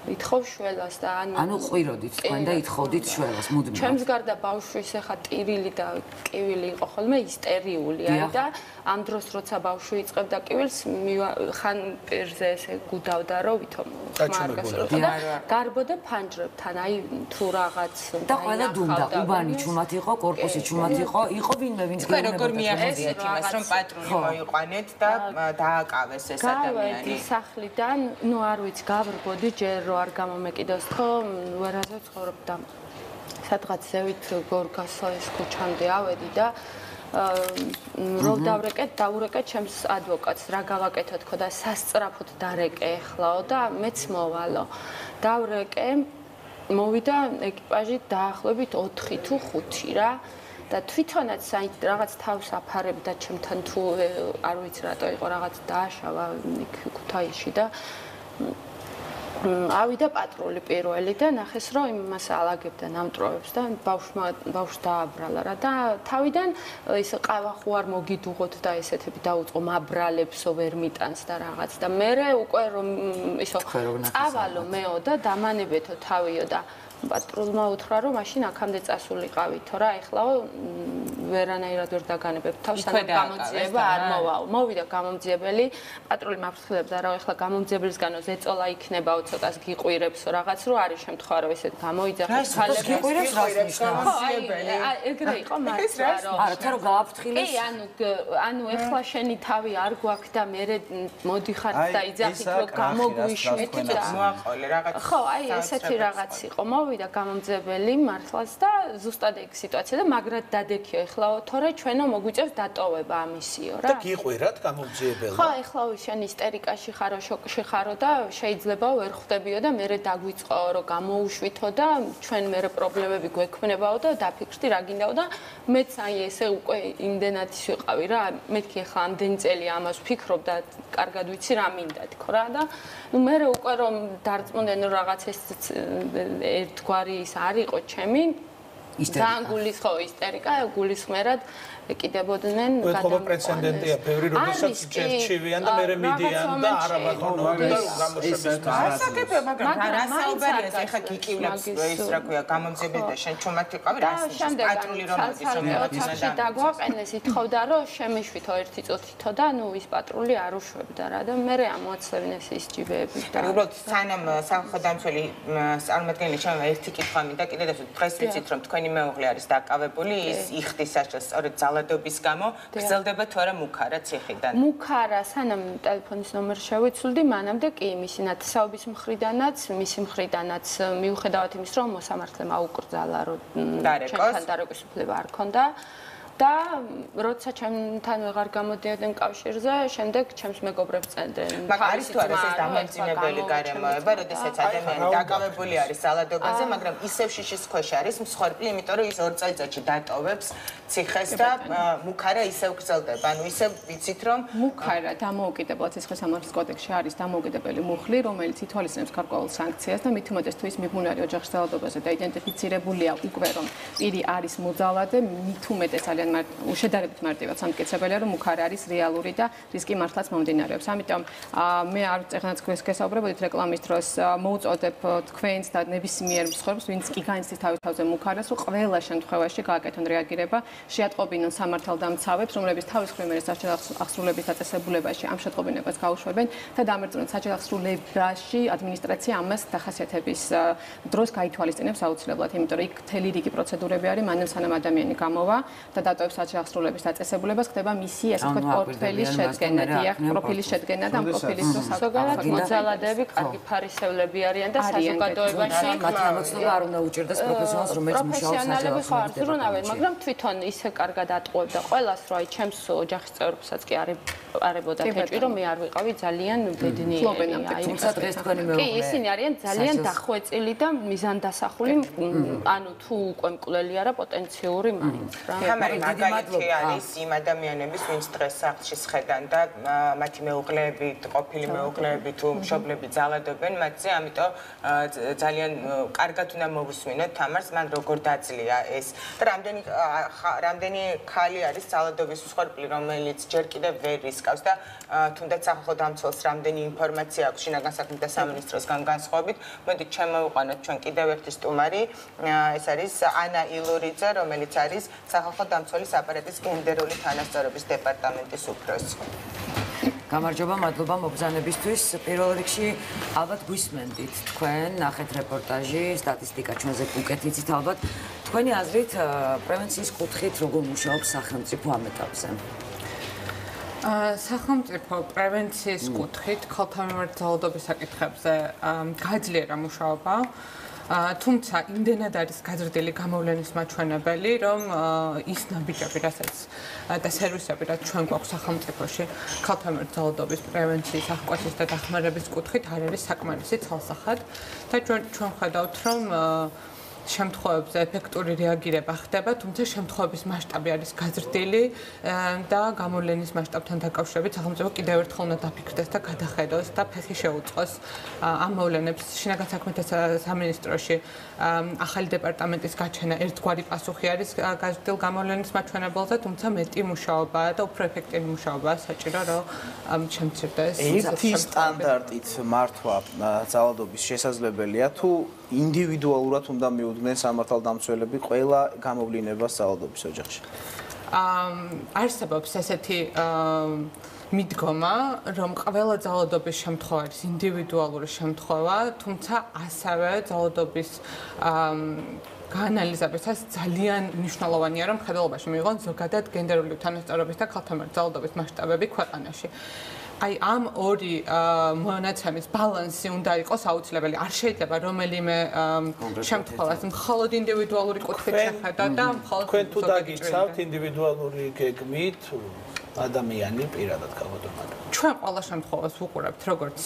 ითხოვს შველას და ანუ ყვიროდით თქვენ და ითხოვდით შველას მუდმივად. ჩემს გარდა ბავშვის ახლა ტირილი და კივილი იყო ხოლმე ისტერიული არის და ამ დროს როცა ბავშვი იწყებდა კივილს ხან პირზე ესე გუდავდა რომ ვითომ და გარბოდა ფანჯრებთან აი თუ რაღაც და ყველა დუმდა უბანი ჩუმად იყო კორპუსი ჩუმად იყო ვინმე ვინც თქვენ როგორ მიახსენეთ იმას რომ პატრული მოიყვანეთ და დააკავეს ეს ადამიანი გავედი სახლიდან ნუ არ ვიცი გავრბოდი ჯერ რო არ გამომეკიდოს თქო ვერაზე ცხოვრობ და სადღაც ზევით გორგასო ეს ქუჩამდე ავედი და რო დავრეკეთ ჩემს ადვოკატს რა გავაკეთო თქო და სასწრაფოდ დარეკე ეხლაო და მეც მოვალო დავრეკე მოვიდა ეკიპაჟი დაახლოებით 4 თუ 5 რა და თვითონაც რაღაც თავს აფარებდა ჩემთან თუ არ ვიცი რატო იყო რაღაც დააშავა იქ ქუთაისში და ავიდა პატრული პირველი და ნახეს რომ იმას ალაგებდა ნამტროვებს და ბავშვს დააბრალა რა და თავიდან ის ყავა ხო არ მოგიდუღოთ და ესეთები დაუწყო მაბრალებსო ვერ მიტანს და რაღაც და მე უკვე რომ ისო წავალო მეო და დამანებეთო თავიო და პატრულმა უთხრა რომ მაშინ აქამდე წასულიყავითო რა ეხლაო ვერანაირად ვერ დაგანებებ თავს და გამომძიება არ მოვაო მოვიდა გამომძიებელი პატრული მაფრთხილებდა რა ეხლა გამომძიებელისგანო ზეწოლა იქნებაო ცოტას გიყვირებსო რაღაც რო არის შემთხვევა რომ ესეთ გამოიძახეს ხალხი გიყვირებს რას ნიშნავს ეგრე იყო მართლა რომ არა თა რომ გააფრთხილეს კი ანუ ეხლა შენი თავი არ გვაქვს და მე მოდიხარ და იძახით რომ გამოგვიშვით და მოაყოლე რაღაც ხო აი ესეთი რაღაც იყო და გამომძიებელი მართლაც და ზუსტად ეგ სიტუაცია და მაგრად დადექიო ეხლა ახალაო, თორე ჩვენო მოგვიწევს დატოვება ამისიო რა. და გიყვირათ გამომძიებელმა. ხო, ეხლა შენ ისტერიკაში ხარო, შოკში ხარო და შეიძლება ვერ ხვდებიო და მე დაგვიწყო რომ გამოუშვითო და ჩვენ მე პრობლემები გვექმნებაო და დაფიქრდი რა გინდაო და მეც აი ესე უკვე იმდენად ვიყავი რა. მეთქი ახლა ამდენი წელი ამას ვფიქრობ და კარგად ვიცი რა მინდა თქო რა და ნუ მე უკვე რომ დარწმუნდნენ რომ რაღაც ეს ერთგვარი ის არ იყო ჩემი ძალიან გულისხმო ისტერიკა გულისხმერად ეკიდებოდნენ გადამყვანილ. ხო, პრეცედენტია, ბევრი როდესაც ჯერჩივიან და მერე მიდიან და არაბატონო და გამოშვების გასაგებია, მაგრამ რა საუბარია ეს ახლა გიკივლებს ის რა ქვია გამომძიებელს და შენ ჩუმად იყავი რა ის პატრული რომ მოდის რომ ოთახში დაგვაყენეს ითხოვდა რომ შემეშვითო ერთი წუთითო და ნუ ის პატრული არ უშვებდა რა და მე ამოაცლებინეს ის ჯიბეები და უბრალოდ სანამ სამხედრო დამცველი წარმომადგენელი ჩემმა ერთი კითხვა მინდა კიდე დღეს ვიცით რომ თქვენი მეუღლე არის დაკავებული ის იხდის საჭიროს სწორედ ძალადობის გამო გრძელდება თუ არა მუქარა ციხიდან მუქარა სანამ ტელეფონის ნომერი შევიცვლდი მანამდე კი მისი ნათესაობის მხრიდანაც მისი მხრიდანაც მიუხედავად იმის რომ მოსამართლე აუკრძალა რომ ჩვენთან დარეკვის უფლება არ ქონდა და როცა ჩემთან ვეღარ გამოდიოდნენ კავშირზე, შემდეგ ჩემს მეგობრებს წერდნენ. მაგრამ არის თუ არა ეს დამამძიმებელი გარემოება, როდესაც ადამიანი დაკავებული არის ძალადობაზე, მაგრამ ისევ შიშის ქვეშ არის მსხვერპლი, იმიტომ რომ ის 2 წელიწადში დატოვებს ციხეს და მუქარა ისევ გრძელდება. ანუ ისევ ვიცით რომ მუქარა დამოუკიდებლად ციხესამართლის კოდექსში არის დამოუკიდებელი მუხლი, რომელიც ითვალისწინებს გარკვეულ სანქციას და მით უმეტეს თუ ის მიღმუნარი ოჯახის ძალადობაზე და იდენტიფიცირებულია უკვე რომ პირი არის მოძალადე, მით უმეტეს ძალიან უშედარებით მარტივად სამტკიცებელია რომ მუქარა არის რეალური და რისკი მართლაც მომდინარეობს. ამიტომ მე არ წეღნაც გესაუბრებოდით რეკლამის დროს მოუწოდებ თქვენს და ნებისმიერ მსხვერპლს ვინც კი განიცდის თავის თავზე მუქარას რომ ყველა შემთხვევაში გააკეთონ რეაგირება შეატყობინონ სამართალდამცავებს რომლებიც თავის მხრივ საჭირო აღსრულების დაწესებულებაში ამ შეტყობინებას გაუშვებენ და დამერწმუნეთ საჭირო აღსრულებაში ადმინისტრაცია ამას დახასიათების დროს გაითვალისწინებს აუცილებლად იმიტომ რომ იქ მთელი რიგი პროცედურები არის მანამ სანამ ადამიანი გამოვა და დატოვებს საჭირო აღსრულების დაწესებულებას ხდება მისი ასე ვთქვათ პორტფელის შედგენა დიახ პროფილის შედგენა და ამ პროფილის დროს ზოგადად მოძალადეები კარგი ფარისევლები არიან და საზოგადოებაში მათი ამოცნობა არ უნდა უჭირდეს პროფესიონალს რომელიც მუშაობს საჯაროდ მაგრამ თვითონ ისე კარგად ატყუებდა ყველას რომ აი ჩემს ოჯახის წევრებსაც კი არებოდა თეჭვი რომ მე არ ვიყავი ძალიან ბედნიერი აი თუმცა დღეს თქვენი მეუღლე კი ისინი არიან ძალიან დახვეწილი და მიზანდასახული ანუ თუ უკვე მკვლელი არა პოტენციური მაინც რა მაგალითი არის იმ ადამიანების ვინც დღეს სახლში სხედან და მათი მეუღლეები ყოფილი მეუღლეები თუ მშობლები ძალადობენ მათზე ამიტომ ძალიან კარგად უნდა მოვუსმინოთ თამარს მან როგორ დაძლია ეს და რამდენი ხალი არის ძალადობის მსხვერპლი რომელიც ჯერ კიდევ ვერ რისკავს და თუნდაც სახალხო დამცველს რამდენი ინფორმაცია აქვს შინაგან საქმეთა სამინისტროსგან განსხვავებით მოდი შემოვიყვანოთ ჩვენ კიდევ ერთი სტუმარი ეს არის ანა ილურიძე რომელიც არის სახალხო დამცველის აპარატის გენდერული თანასწორობის დეპარტამენტის უფროსი გამარჯობა, მადლობა მობრძანებისთვის. პირველ რიგში ალბათ გვისმენდით თქვენ, ნახეთ რეპორტაჟი, სტატისტიკა ჩვენზე უკეთიცით ალბათ. თქვენი აზრით პრევენციის კუთხით როგორ მუშაობს სახელმწიფო ამ ეტაპზე? სახელმწიფო პრევენციის კუთხით ქალთა მიმართ ძალადობის საკითხებზე გაძლიერა მუშაობა. თუმცა იმდენად არის გაზრდილი გამოვლენის მაჩვენებელი, რომ ის ნაბიჯები, რასაც და სერვისები, რაც ჩვენ გვაქვს სახელმწიფოში, ქალთა მიმართ ძალადობის პრევენციის, აღკვეთის და დახმარების კუთხით არ არის საკმარისი ცალსახად და ჩვენ ხედავთ, რომ შემთხვევებზე ეფექტური რეაგირება ხდება, თუმცა შემთხვევების მასშტაბი არის გაზრდილი და გამოვლენის მასშტაბთან დაკავშირებით სახელმწიფო კიდევ ერთხელ უნდა დაფიქრდეს და გადახედოს და ფეხი შეუწყოს ამ მოვლენებს. შინაგან საქმეთა სამინისტროში ახალი დეპარტამენტის გაჩენა ერთგვარი პასუხი არის გაზრდილ გამოვლენის მაჩვენებელზე, თუმცა მეტი მუშაობაა და უფრო ეფექტური მუშაობაა საჭირო, რომ შემცირდეს. ერთი სტანდარტით მართვა ძალადობის შესაძლებელია თუ ინდივიდუალურად უნდა მიუდგნენ სამართალდამცველები ყველა გამოვლინებას ძალადობის ოჯახში. არსებობს ესეთი მიდგომა, რომ ყველა ძალადობის შემთხვევა არის ინდივიდუალური შემთხვევა, თუმცა ასევე ძალადობის გაანალიზებისას ძალიან მნიშვნელოვანია, რომ ხედელობაში მიიღონ ზოგადად გენდერული თანასწორობის და ქალთა მიმართ ძალადობის მასშტაბები ქვეყანაში. აი ამ ორი მონაცემის ბალანსი უნდა იყოს აუცილებელი. არ შეიძლება რომელიმე შემთხვევას მხოლოდ ინდივიდუალური კუთხით შეხედა და მხოლოდ თქვენ თუ დაგიცავთ ინდივიდუალური გეგმით ადამიანი პირადად ქალბატონმა. ჩვენ ყველა შემთხვევას ვუყურებთ, როგორც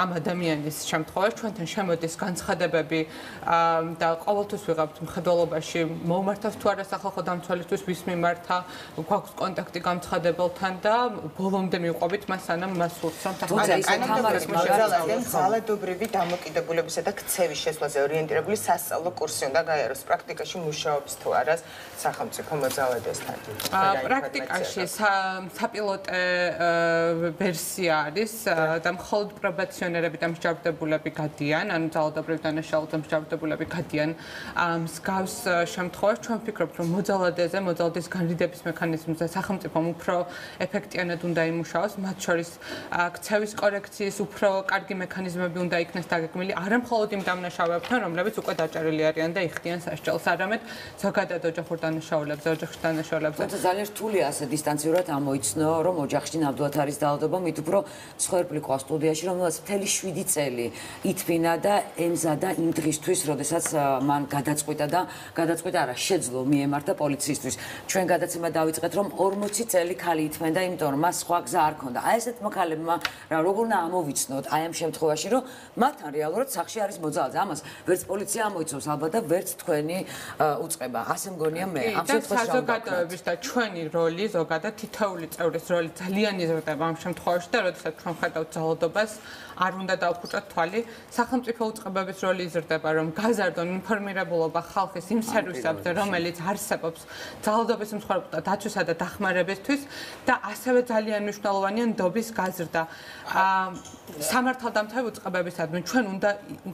ამ ადამიანის შემთხვევას, ჩვენთან შემოდის განცხადებები და ყოველთვის ვიღებთ მხედველობაში მომართავს თუ არა სახალხო დამცველისთვის ვის მიმართა, გვაქვს კონტაქტი გამცხადებელთან და ბოლომდე მივყვებით მას სანამ მას სურს რომ ძალადობრივი დამოკიდებულებისა და ქცევის შესვლაზე ორიენტირებული სასწავლო კურსი უნდა გაიაროს. პრაქტიკაში მუშაობს თუ არა სახელმწიფო მოძალადესთან. პრაქტიკაში საპილოტე ვერსია არის და მხოლოდ პრობაციონერები და მსჯავრდებულები გადიან, ანუ ძალადობრივ დანაშაულთა და მსჯავრდებულები გადიან. მსგავს შემთხვევაში ჩვენ ვფიქრობთ, რომ მოძალადეს განრიდების მექანიზმზე სახელმწიფომ უფრო ეფექტიანად უნდა იმუშაოს, მათ შორის ქცევის კორექციის უფრო კარგი მექანიზმები უნდა იქნეს დაგეგმილი, არა მხოლოდ იმ დამნაშავეებთან, რომლებიც უკვე დაჭერილი არიან და იხდიან სასჯელს, არამედ ზოგადად ოჯახურ დანაშაულებზე, ოჯახში დანაშაულებზე. ძალიან რთულია ასე დისტანციურად ამოიცნო, რომ ოჯახში ნამდვილად არის ძალადობა, მით უფრო მსხვერპლი ყვა სტუდიაში, რომელსაც მთელი 7 წელი ითმინა და ემზადა იმ დღისთვის, როდესაც მან გადაწყვიტა არა, შეძლო მიემართა პოლიციისთვის. ჩვენ გადაცემა დავიწყეთ, რომ 40 წელი ქალი ითმენდა, იმიტომ რომ მას სხვა გზა არ ჰქონდა. აი ესეთმა ქალებმა როგორ უნდა ამოვიცნოთ აი ამ შემთხვევაში, რომ მათთან რეალურად სახში არის მოძალადე. ამას ვერც პოლიცია ამოიცნობს ალბათ და ვერც თქვენი უწყება. ასე მგონია მე. ამ შემთხვევაში საზოგადოების და ჩვენი როლი ზოგადად თითოეული წევრის როლი ძალიან იზრდება ამ შემთხვევაში და როდესაც ჩვენ ხედავთ ძალადობას არ უნდა დავფუჭოთ თვალი. სახელმწიფო უწყებების როლი იზრდება, რომ გაზარდონ ინფორმირებულობა ხალხის იმ სერვისებზე, რომელიც არსებობს ძალადობის მსხვერპლთა დაცვისა და დახმარებისთვის და ასევე ძალიან მნიშვნელოვანია ნდობის გაზრდა. სამართალდამცავი უწყებებისადმი ჩვენ უნდა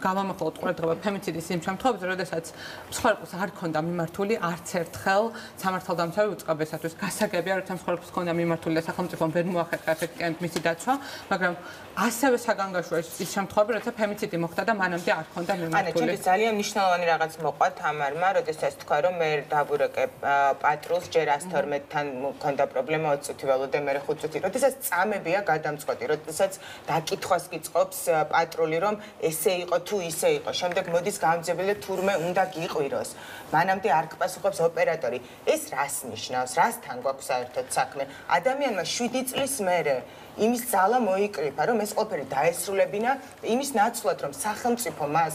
გავამახვილოთ ყურადღება ფემიციდის იმ შემთხვევებში, როდესაც მსხვერპლს არ ქონდა მიმართული არც ერთხელ სამართალდამცავი უწყებებისათვის. გასაგებია, რომ მსხვერპლს ქონდა მიმართული და სახელმწიფომ ვერ მოახერხა ეფექტიანად მისი დაცვა, მაგრამ ასევე საგანგაშოა ის შემთხვევები, როცა ფემიციდი მოხდა და მანამდე არ ქონდა მიმართული. ჩვენთვის ძალიან მნიშვნელოვანი რაღაც მოყვა თამარმა, როდესაც თქვა, რომ მე დავურეკებ პატრულს ჯერ 112-თან მქონდა პრობლემა 20 წუთი ველოდე, მე 5 წუთი. როდესაც წამებია გადამწყვეტი, როდესაც დაკითხვას გიწყობს პატრული, რომ ესე იყო თუ ისე იყო. შემდეგ მოდის გამძებელი და თურმე უნდა გიყვიროს. მანამდე არ გპასუხობს ოპერატორი. ეს რას ნიშნავს? რასთან გვაქვს საერთოდ საქმე? ადამიანმა 7 წლის მერე იმის ძალა მოიკრიფა, რომ ეს ყველაფერი დაესრულებინა, იმის ნაცვლად, რომ სახელმწიფო მას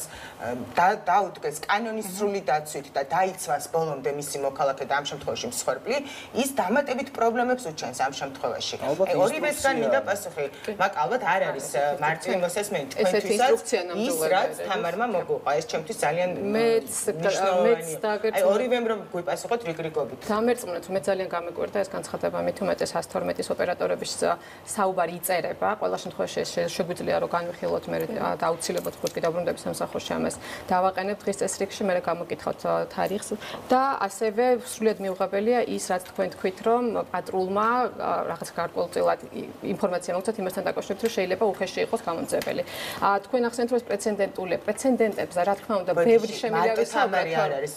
დაუდგეს კანონის სრული დაცვით და დაიცვას ბოლომდე მისი მოქალაქე და ამ შემთხვევაში მსხვერპლი, ის დამატებით პრობლემებს უჩენს ამ შემთხვევაში. ორივესგან მინდა პასუხი, მაგრამ ალბათ არ არის მარტივი მოსესმენი თქვენთვისაც ის, რაც თამარმა მოგუყვა, ეს ჩემთვის ძალიან მნიშვნელოვანია. აი ორივემ რომ გვიპასუხოთ რიგრიგობით. დამერწმუნეთ, მე ძალიან გამეკვირდა ეს განცხადება, მით უმეტეს 112-ის ოპერატორების საუბარი იწერება. ყველა შემთხვევაში შეგვიძლია რომ განვიხილოთ მე და აუცილებლად ხუთი დაბრუნდების სამსახურში ამას დავაყენებ დღის წესრიგში, მე გამოგითხოთ თარიღს და ასევე სრულიად მიუღებელია ის, რაც თქვენ თქვით, რომ პატრულმა რაღაც გარკვეულწილად ინფორმაცია მოგცეთ იმასთან დაკავშირებით, რომ შეიძლება უხეში იყოს გამომძებელი. თქვენ ახსენეთ, რომ ეს პრეცედენტებზე, რა თქმა უნდა, ბევრი შემიძლია თამარი არ არის,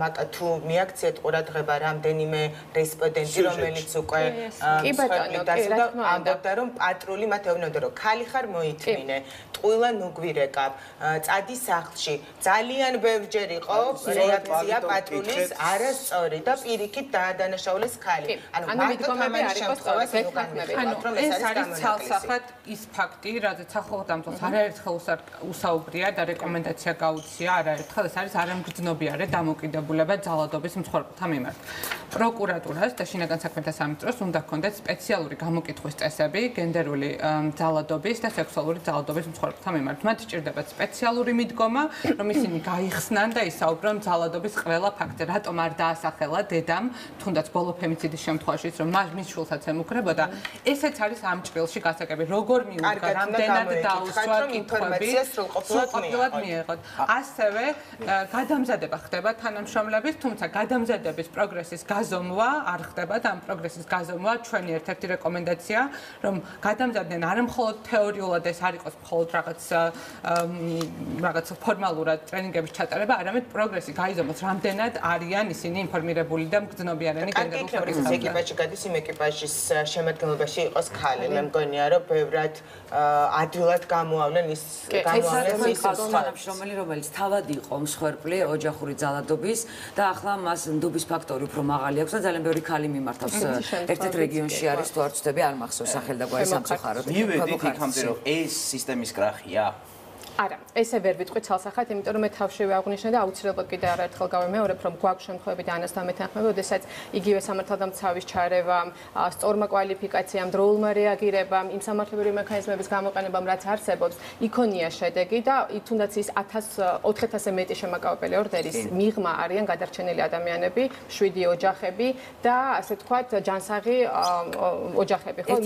მაგრამ თუ მიაქციეთ ყურადღება რამდენიმე რესპონდენტი, რომელიც უკვე კი ბატონო, რა თქმა უნდა, რომ პატრული მათ ეუბნებოდა, რომ ხალი ხარ მოითმინე, ტყუილა ნუგვირეკავ, წადი სახლში. ძალიან ბევრჯერ იყო რეაქცია პატრულის არასწორი და პირიქით დაადანაშაულეს ხალი. ანუ მიდგომები არ იყო სწორი. ანუ ეს არის ცალსახად ის ფაქტი, რადგან სახელმწიფოს არაერთხელ უსაუბრია და რეკომენდაცია გაუწია, არაერთხელ ეს არის არამგრძნობიარე დამოკიდებულება ძალადობის მსხვერპლთა მიმართ. პროკურატურას და შინაგან საქმეთა სამინისტროს უნდა ჰქონდეთ სპეციალური გამოკითხვის წესები გენდერული ძალადობის და სექსუალური ძალადობის მსხვერპლთა მიმართ. მათ სჭირდებათ სპეციალური მიდგომა, რომ ისინი გაიხსნან და ისაუბრონ ძალადობის ყველა ფაქტზე. რატომ არ დაასახელა დედამ, თუნდაც ბოლო ფემიციდის შემთხვევაში, რომ მის შვილსაც ემუქრებოდა. ესეც არის ამ ჭრილში გასაგები. როგორ მიუდგა, რამდენად დაუსვა კითხვები, სრულყოფილად მიიღოთ. ასევე გადამზადება ხდება თანამშრომლების, თუმცა გადამზადების პროგრესის გაზომვა არ ხდება და ამ პროგრესის გაზომვა ჩვენი ერთ-ერთი რეკომენდაცია, რომ გადამზადდნენ არა მხოლოდ თეორიულად ეს არ იყოს მხოლოდ რაღაც ფორმალურად ტრენინგების ჩატარება, არამედ პროგრესი გაიზომოს, რამდენად არიან ისინი ინფორმირებული და მგრძნობიარენი გენდერულ პროგრესზე. ეკიპაჟი გადის იმ ეკიპაჟის შემადგენლობაში იყოს ხალი. მე მგონია რომ ბევრად ადვილად გამოავლენ ის რომელიც თავად იყო მსხვერპლი ოჯახური ძალადობის და ახლა მას ნდობის ფაქტორი უფრო მაღალი აქვს და ძალიან ბევრი ხალი მიმართავს ერთ-ერთ რეგიონში არის თუ არ ვცდები არ მახსოვს სახელი და გვარი სამწუხაროდ. მივედით იქამდე რომ ეს სისტემის კრახია. არა, ესე ვერ ვიტყვით ცალსახად, იმიტომ რომ მე თავშივე აღვნიშნე და აუცილებლად კიდე არაერთხელ გავემეორებ, რომ გვაქვს შემთხვევები და ანას დამეთანხმება, როდესაც იგივე სამართალდამცავის ჩარევამ, სწორმა კვალიფიკაციამ, დროულმა რეაგირებამ, იმ სამართლებრივი მექანიზმების გამოყენებამ, რაც არსებობს, იქონია შედეგი და თუნდაც ის 400-ზე მეტი შემაკავებელი ორდერის მიღმა არიან გადარჩენილი ადამიანები, 7 ოჯახები და ასე ვთქვათ, ჯანსაღი ოჯახები, ხო?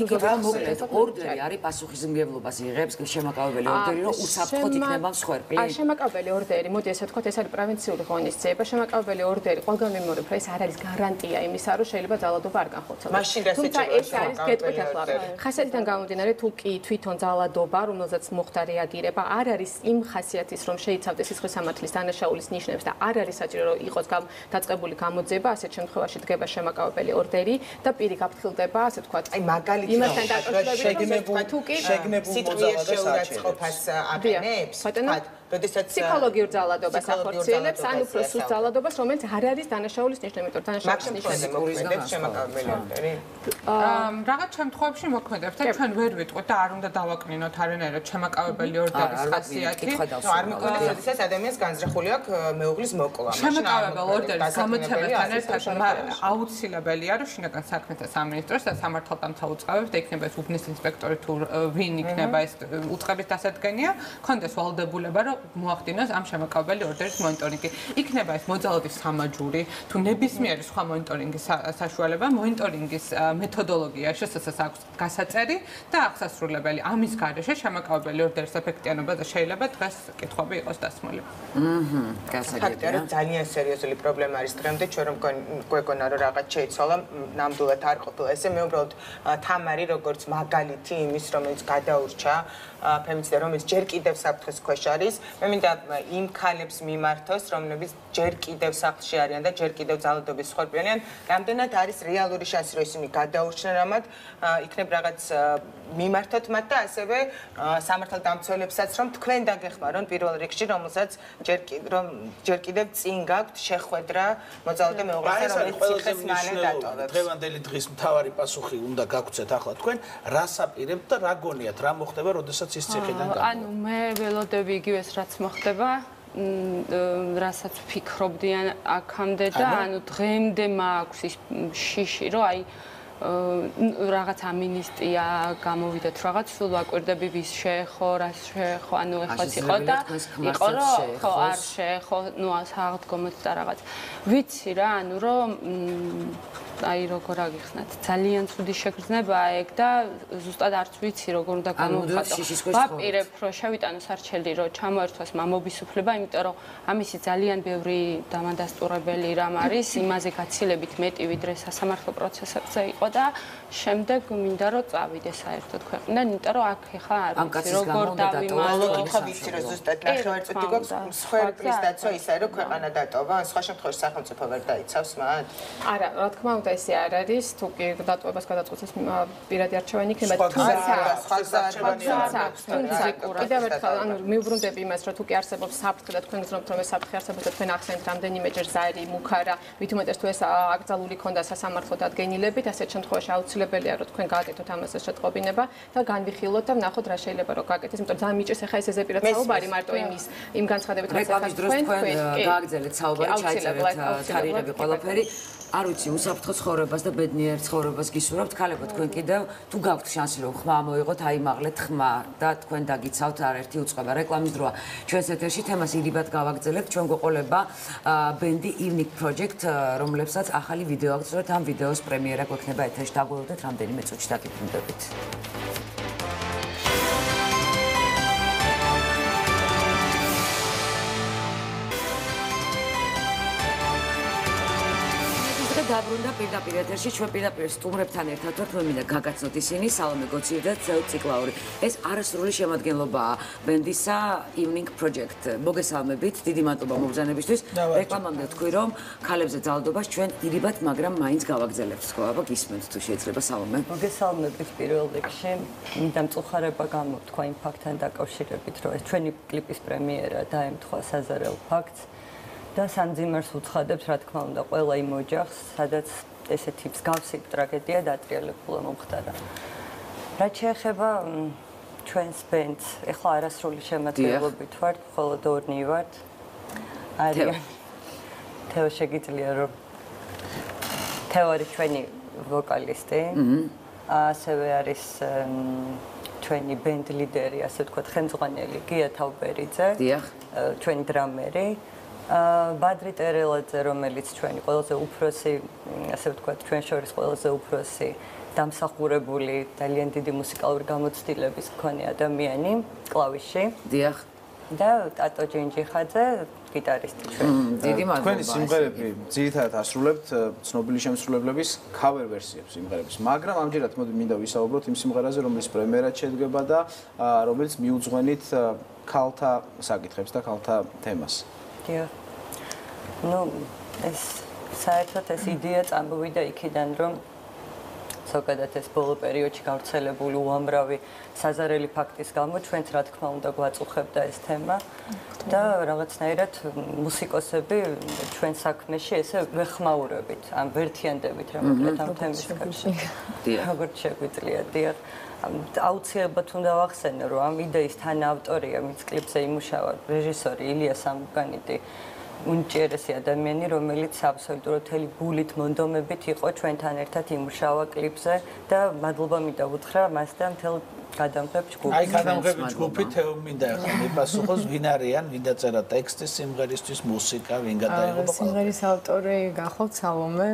ორდერი არის პასუხისმგებლობას იღებს შემაკავებელი ორდერი, რომ უსაფრთხოდ იქნება მსხვერპლი. შემაკავებელი ორდერი, მოდი ესე ვთქვათ, ეს არის პრევენციული ღონისძიება. შემაკავებელი ორდერი, ყველგან მიმორი, რომ ეს არ არის გარანტია იმისა, რომ შეიძლება ძალადობა არ განხორციელდეს. მაშინ რა თუმცა ეს არის გეტყვით ახლა. ხასიათიდან გამომდინარე, თუ კი თვითონ ძალადობა, რომელზეც მოხდა რეაგირება, არ არის იმ ხასიათის, რომ შეიცავდეს სისხლის სამართლის დანაშაულის ნიშნებს და არ არის საჭირო, რომ იყოს დაწყებული გამოძიება, ასეთ შემთხვევაში დგება შემაკავებელი ორდერი და პირი გაფრთხილდება, ასე ვთქვათ. აი მაგალითად იმასთან დაკავშირებით, თუ კი სიტყვიერში ურაცხყოფას აკეთებს, როდესაც ფსიქოლოგიურ ძალადობას ახორციელებს, ან უფრო სუსტ ძალადობას, რომელიც არ არის დანაშაულის ნიშნები, იმიტომ დანაშაულის ნიშნები მოქმედებს შემაკავებელი ორდერი. რაღაც შემთხვევებში მოქმედებს და ჩვენ ვერ ვიტყვით და არ უნდა დავაკნინოთ არანაირად შემაკავებელი ორდერის ხასიათი. არ მოქმედებს, როდესაც ადამიანს განზრახული აქვს მეუღლის მოკლა. შემაკავებელი ორდერის გამოცემასთან ერთად აუცილებელია, რომ შინაგან საქმეთა სამინისტროს და სამართალდამცავ უწყებებს და იქნება ეს უბნის ინსპექტორი თუ ვინ იქნება ეს უწყების დასადგენია, კონდეს ვალდებულება, რომ მოახდინოს ამ შემაკავებელი ორდერის მონიტორინგი. იქნება ეს მოძალადის სამაჯური, თუ ნებისმიერი სხვა მონიტორინგის საშუალება, მონიტორინგის მეთოდოლოგია შესაძლოა აქვს გასაწერი და აღსასრულებელი. ამის გარეშე შემაკავებელი ორდერის ეფექტიანობაზე შეიძლება დღეს კითხვები იყოს დასმული. ფაქტია, რომ ძალიან სერიოზული პრობლემა არის დღემდე, ჩვენ რომ გვეგონა რომ რაღაც შეიცვალა, ნამდვილად არ ყოფილა ესე. მე უბრალოდ თამარი როგორც მაგალითი იმის, რომელიც გადაურჩა ფემინისტი, რომელიც ჯერ კიდევ საფრთხის ქვეშ არის. მე მინდა იმ ქალებს მიმართოს, რომლებიც ჯერ კიდევ სახლში არიან და ჯერ კიდევ ძალადობის მსხვერპლი. რამდენად არის რეალური შანსი, რომ ისინი გადაურჩნენ ამათ, იქნებ რაღაც მიმართოთ მათ და ასევე სამართალდამცველებსაც, რომ თქვენ დაგეხმარონ პირველ რიგში, რომელსაც ჯერ კიდევ წინ გაქვთ შეხვედრა მოძალადე მეუღლესთან, რომელიც ციხეს მალე დატოვებს. დღევანდელი დღის მთავარი პასუხი უნდა გაგვცეთ ახლა თქვენ, რას აპირებთ და რა გონიათ, რა მოხდება, როდესაც ის ციხიდან გამოვა? ანუ მე ველოდები იგივეს რაც მოხდება, რასაც ვფიქრობდი აქამდე და ანუ დღემდე მაქვს ის შიში, რომ აი რაღაც ამინისტია გამოვიდეთ, რაღაც სულ ვაკვირდები ვის შეეხო, რას შეეხო, ანუ ეხლაც იყო და იყო რომ ხო არ შეეხო, ნუ აღდგომოთ და რაღაც. ვიცი რა, ანუ რომ აი როგორ აგიხსნათ, ძალიან ცუდი შეგრძნებაა ეგ და ზუსტად არც ვიცი როგორ უნდა გამოვხატო. ვაპირებ რომ შევიტანო სარჩელი, რომ ჩამოერთვას მამობის უფლება, იმიტომ რომ ამისი ძალიან ბევრი დამადასტურებელი რამ არის, იმაზე გაცილებით მეტი ვიდრე სასამართლო პროცესებზე იყო და შემდეგ მინდა რომ წავიდე საერთოდ ქვეყნიდან, იმიტომ რომ აქ ახლა არ ვიცი როგორ დავიმალო. ხო ვიცი რომ ზუსტად ნახევარწუთი გვაქვს მსხვერპლის დაცვა ისაა რომ ქვეყანა დატოვა, სხვა შემთხვევაში სახელმწიფო ვერ დაიცავს მათ? არა, რა თქმა უნდა ესე არ არის, თუ კი დატოვებას გადაწყვეტს პირადი არჩევანი იქნება, თუმცა კიდევ ერთხელ ანუ მიუბრუნდები იმას, რომ თუ კი არსებობს საფრთხე და თქვენ გძნობთ რომ ეს საფრთხე არსებობს და თქვენ ახსენეთ რამდენიმეჯერ ზარი, მუქარა, მით უმეტეს თუ ეს აკრძალული ქონდა სასამართლო დადგენილებით, ასეთ შემთხვევაში აუცილებელია რომ თქვენ გააკეთოთ ამაზე შეტყობინება და განვიხილოთ და ვნახოთ რა შეიძლება რომ გააკეთდეს, იმიტომ რომ ძალიან მიჭირს ახლა ეს ეզეპირად საუბარი მარტო იმ განცხადებით რაც ახლა თქვენ გააგრძელეთ საუბარი, ჩაიწერეთ თარიღები ყველაფერი. არ ვიცი, უსაფრთხო ცხოვრებას და ბედნიერ ცხოვრებას გისურვებთ, ქალებო, თქვენ კიდევ თუ გაქვთ შანსი რომ ხმა მოიღოთ, აიმაღლეთ ხმა და თქვენ დაგიცავთ არაერთი უწყება. რეკლამის დროა. ჩვენს ეთერში თემას ირიბად გავაგრძელებთ. ჩვენ გვეყოლება ბენდი Imedi project, რომლებსაც ახალი ვიდეო აგწევთ. ამ ვიდეოს პრემიერა გვექნება ეთერში. დაგვეულოთ რამდენიმე წუთში დაგიბრუნდებით. დაბრუნდა პირდაპირ ეთერში ჩვენ პირდაპირ სტუმრებთან ერთად ვართ მე მინდა გაგაცნოთ ისინი სალომე გოცივი და წელი ციკლაური ეს არასრული შემადგენლობაა ბენდისა Evening Project მოგესალმებით დიდი მადლობა მოგზანებისთვის რეკლამამდე თქვი რომ ქალებზე ძალადობას ჩვენ ირიბად მაგრამ მაინც გავაგზავნებთ ხო აბა გისმენთ თუ შეიძლება სალომე მოგესალმებით პირველ რიგში მინდა მწუხარება გამოთქვა იმ ფაქტთან დაკავშირებით რომ ეს ჩვენი კლიპის პრემიერა დაემთხვა საზარელ ფაქტს და სამძიმარს უცხადებს, რა თქმა უნდა, ყველა იმ ოჯახს, სადაც ესეთი მსგავსი ტრაგედია დატრიალებულა მომხდარა. რაც შეეხება ჩვენს ბენდს, ეხლა არასრული შემადგენლობით ვართ, მხოლოდ ორნი ვართ. არიან. თეო შეგიძლია რომ თეო არის ჩვენი ვოკალისტი. ასევე არის ჩვენი ბენდ ლიდერი, ასე ვთქვათ, ხელმძღვანელი გია თავბერიძე. ჩვენი დრამერი. ბადრი ტერელაძე, რომელიც ჩვენი ყველაზე უფროსი, ასე ვთქვათ, ჩვენ შორის ყველაზე უფროსი დამსახურებული, ძალიან დიდი მუსიკალური გამოცდილების მქონე ადამიანი, კლავიში. დიახ. და ტატო ჯინჯიხაძე, გიტარისტი ჩვენ. დიდი მადლობა. თქვენი სიმღერები ძირითადად ასრულებთ ცნობილი შემსრულებლების cover ვერსიებს სიმღერების, მაგრამ ამჯერად მოდი მინდა ვისაუბროთ იმ სიმღერაზე, რომლის პრემიერად შედგება და რომელიც მიუძღვენით ქალთა საკითხებს და ქალთა თემას. დიახ. ეს საერთოდ ეს იდეა წამოვიდა იქიდან, რომ ზოგადად ეს ბოლო პერიოდში გავრცელებული უამრავი საზარელი ფაქტის გამო ჩვენც რა თქმა უნდა გვაწუხებდა ეს თემა და რაღაცნაირად მუსიკოსები ჩვენ საქმეში ესე ვეხმაურებით, ან ვერთიანდებით რა მოკლედ ამ თემის გარშემო. როგორც შეგვიძლია, დიახ. აუცილებლად უნდა ვახსენო, რომ ამ იდეის თანაავტორია, ვინც კლიპზე იმუშავა, რეჟისორი ილია სამგანიდი. უნიჭიერესი ადამიანი, რომელიც აბსოლუტურად მთელი გულით მონდომებით იყო ჩვენთან ერთად იმუშავა კლიპზე და მადლობა მინდა უთხრა მას და მთელ გადამღებ ჯგუფს. აი გადამღები ჯგუფი თეო მინდა ახლა მიპასუხოს ვინ არიან, ვინ დაწერა ტექსტი სიმღერისთვის, მუსიკა, ვინ გადაიღო. სიმღერის ავტორი გახავთ სალომე.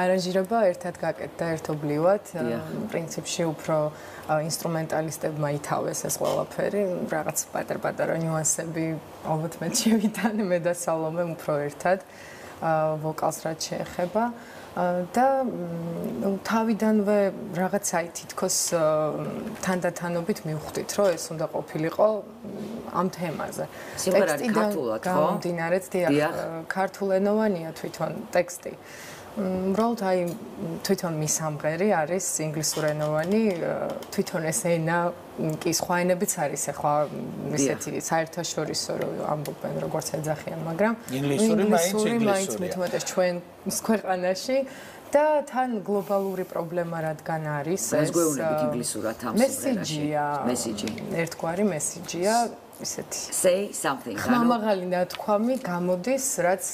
არანჟირება ერთად გაკეთდა ერთობლივად. პრინციპში უფრო ინსტრუმენტალისტებმა ითავეს ეს ყველაფერი, რაღაც პატარ-პატარა ნიუანსები ალბათ მე შევიტანე მე და სალომე უფრო ერთად ვოკალს რაც შეეხება და თავიდანვე რაღაცაი თითქოს თანდათანობით მივხვდით, რომ ეს უნდა ყოფილიყო ამ თემაზე. სიმღერა ქართულად, ხო? გამომდინარეც, დიახ, ქართულენოვანია თვითონ ტექსტი. უბრალოდ აი თვითონ მის სამღერი არის ინგლისურენოვანი, თვითონ ეს ენა კი სხვა ენებიც არის ახლა ისეთი საერთაშორისო რომ ამბობენ როგორც ეძახიან, მაგრამ ინგლისური მაინც მithumetes ჩვენ ქვეყანაში და თან გლობალური პრობლემა რადგან არის ეს ინგლისურად ამ მესიჯია, ერთგვარი მესიჯია ისეთი say something ხმამაღალი ნათქვამი გამოდის რაც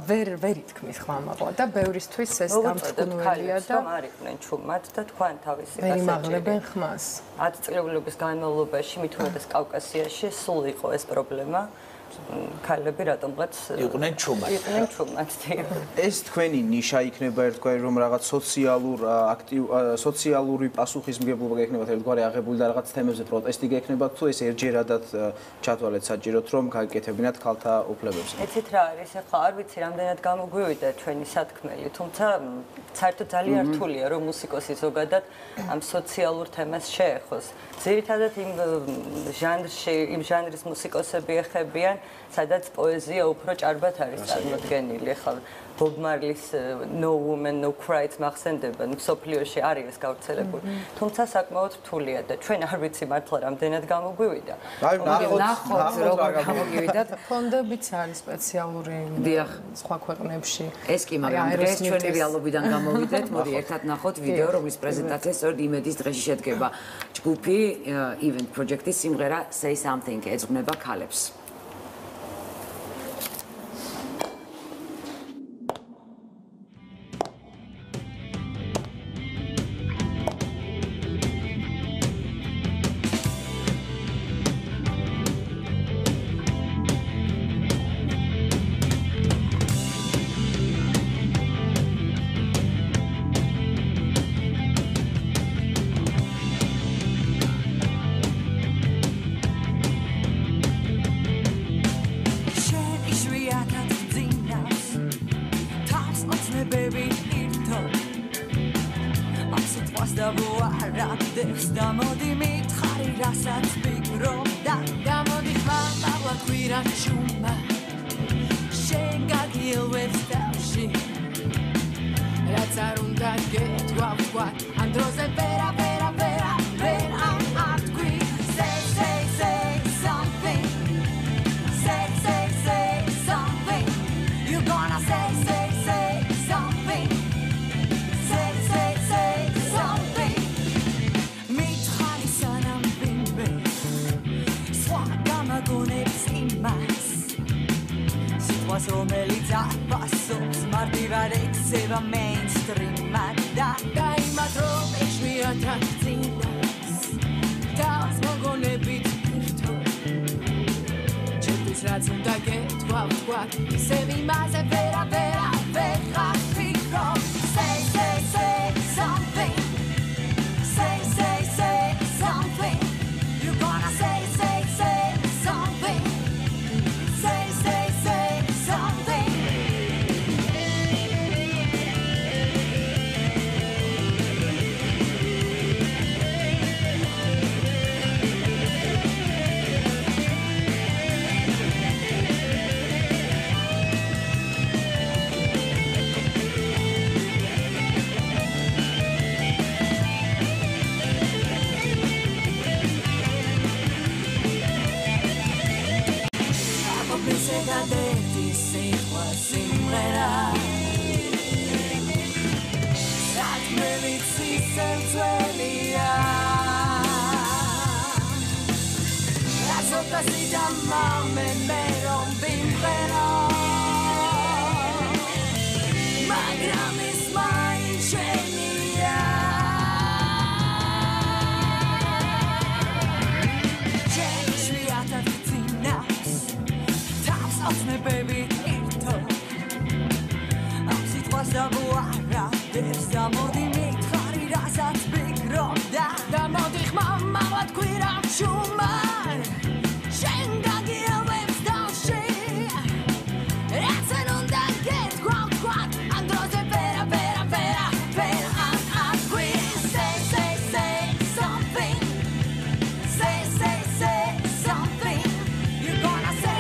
ვერ ითქმის ხმამაღლა და ბევრისთვის ეს გამწკუნველია და არიყვნენ ჩუმად და თქვენ თავისი ვერ იმაღლებენ ხმას 10 წლების განმავლობაში მithumetes კავკასიაში სულ იყო ეს პრობლემა ქალები რატომღაც იყვნენ ჩუმად. ეს თქვენი ნიშა იქნება ერთგვარი რომ რაღაც სოციალური პასუხისმგებლობა გექნება ერთგვარი აღებული და რაღაც თემებზე პროტესტი გექნება თუ ეს ერთჯერადად ჩათვალეთ საჭიროდ რომ გაიკეთებინათ ქალთა უფლებებზე. ეცით რა არის ახლა არ ვიცი რამდენად გამოგვივიდა ჩვენი სათქმელი, თუმცა საერთოდ ძალიან რთულია რომ მუსიკოსი ზოგადად ამ სოციალურ თემას შეეხოს. ძირითადად იმ ჟანრის მუსიკოსები ეხებიან სადაც პოეზია უფრო ჭარბად არის წარმოდგენილი. ახლა ბობ მარლის No Woman No Cry-ს მახსენდება, სოფლიოში არის ეს გავრცელებული. თუმცა საკმაოდ რთულია და ჩვენ არ ვიცი მართლა რამდენად გამოგვივიდა. ნახოთ როგორ გამოგივიდათ. ფონდებიც არის სპეციალური სხვა ქვეყნებში. ეს კი მაგრამ დღეს ჩვენი რეალობიდან გამოვიდეთ. მოდი ერთად ნახოთ ვიდეო, რომლის პრეზენტაცია სწორედ იმედის დღეში შედგება. ჯგუფი Event Project-ის სიმღერა Say Something ეძღვნება ქალებს. ვარადებს და მოდი მითხარი რასაც ფიქრობ და გამოდი ხმარ მაღლა ქვირა ჩუმა შენ გაგილვებს თავში რაც არ უნდა გეთქვა ვთქვა ამ დროზე ვერა ვერა ვერა ვერა ათქვი say say say something say say say something you gonna say say say something say say say something მითხარი სანამ ვინმე სხვა გამაგონებს იმას სიტყვას რომელიც აფასობს მარტივად ექცევა mainstream-ად და იმად რომ ეშვიათად წინას დავს მოგონებით ვირთო ჩემთვის რაც უნდა გეთქვა ვთქვა ისევ იმაზე ვერა ვერა ვეღარ ვფიქრობ say say say something say say say something you gonna say say say something say say say something გადადი სიტყვა სიმღერა საქმე ვიცი სელწველია რაზოთა სიდამა მე რომ ვიმღერო მაგრამ ის მაინც შენია შეიშვიათად წინავს baby, ირთო ამ სიტყვას დავუარადებს და მოდი მითხარი რასაც ვფიქრობ და მოდი ხმარ მაღლა ქვირა ჩუმარ შენ გაგიელვებს დავში რაც არ უნდა გეთქვა ვთქვა ამ დროზე ვერა ვერა ვერა ვერა ათქვი say say say something say say say something you gonna say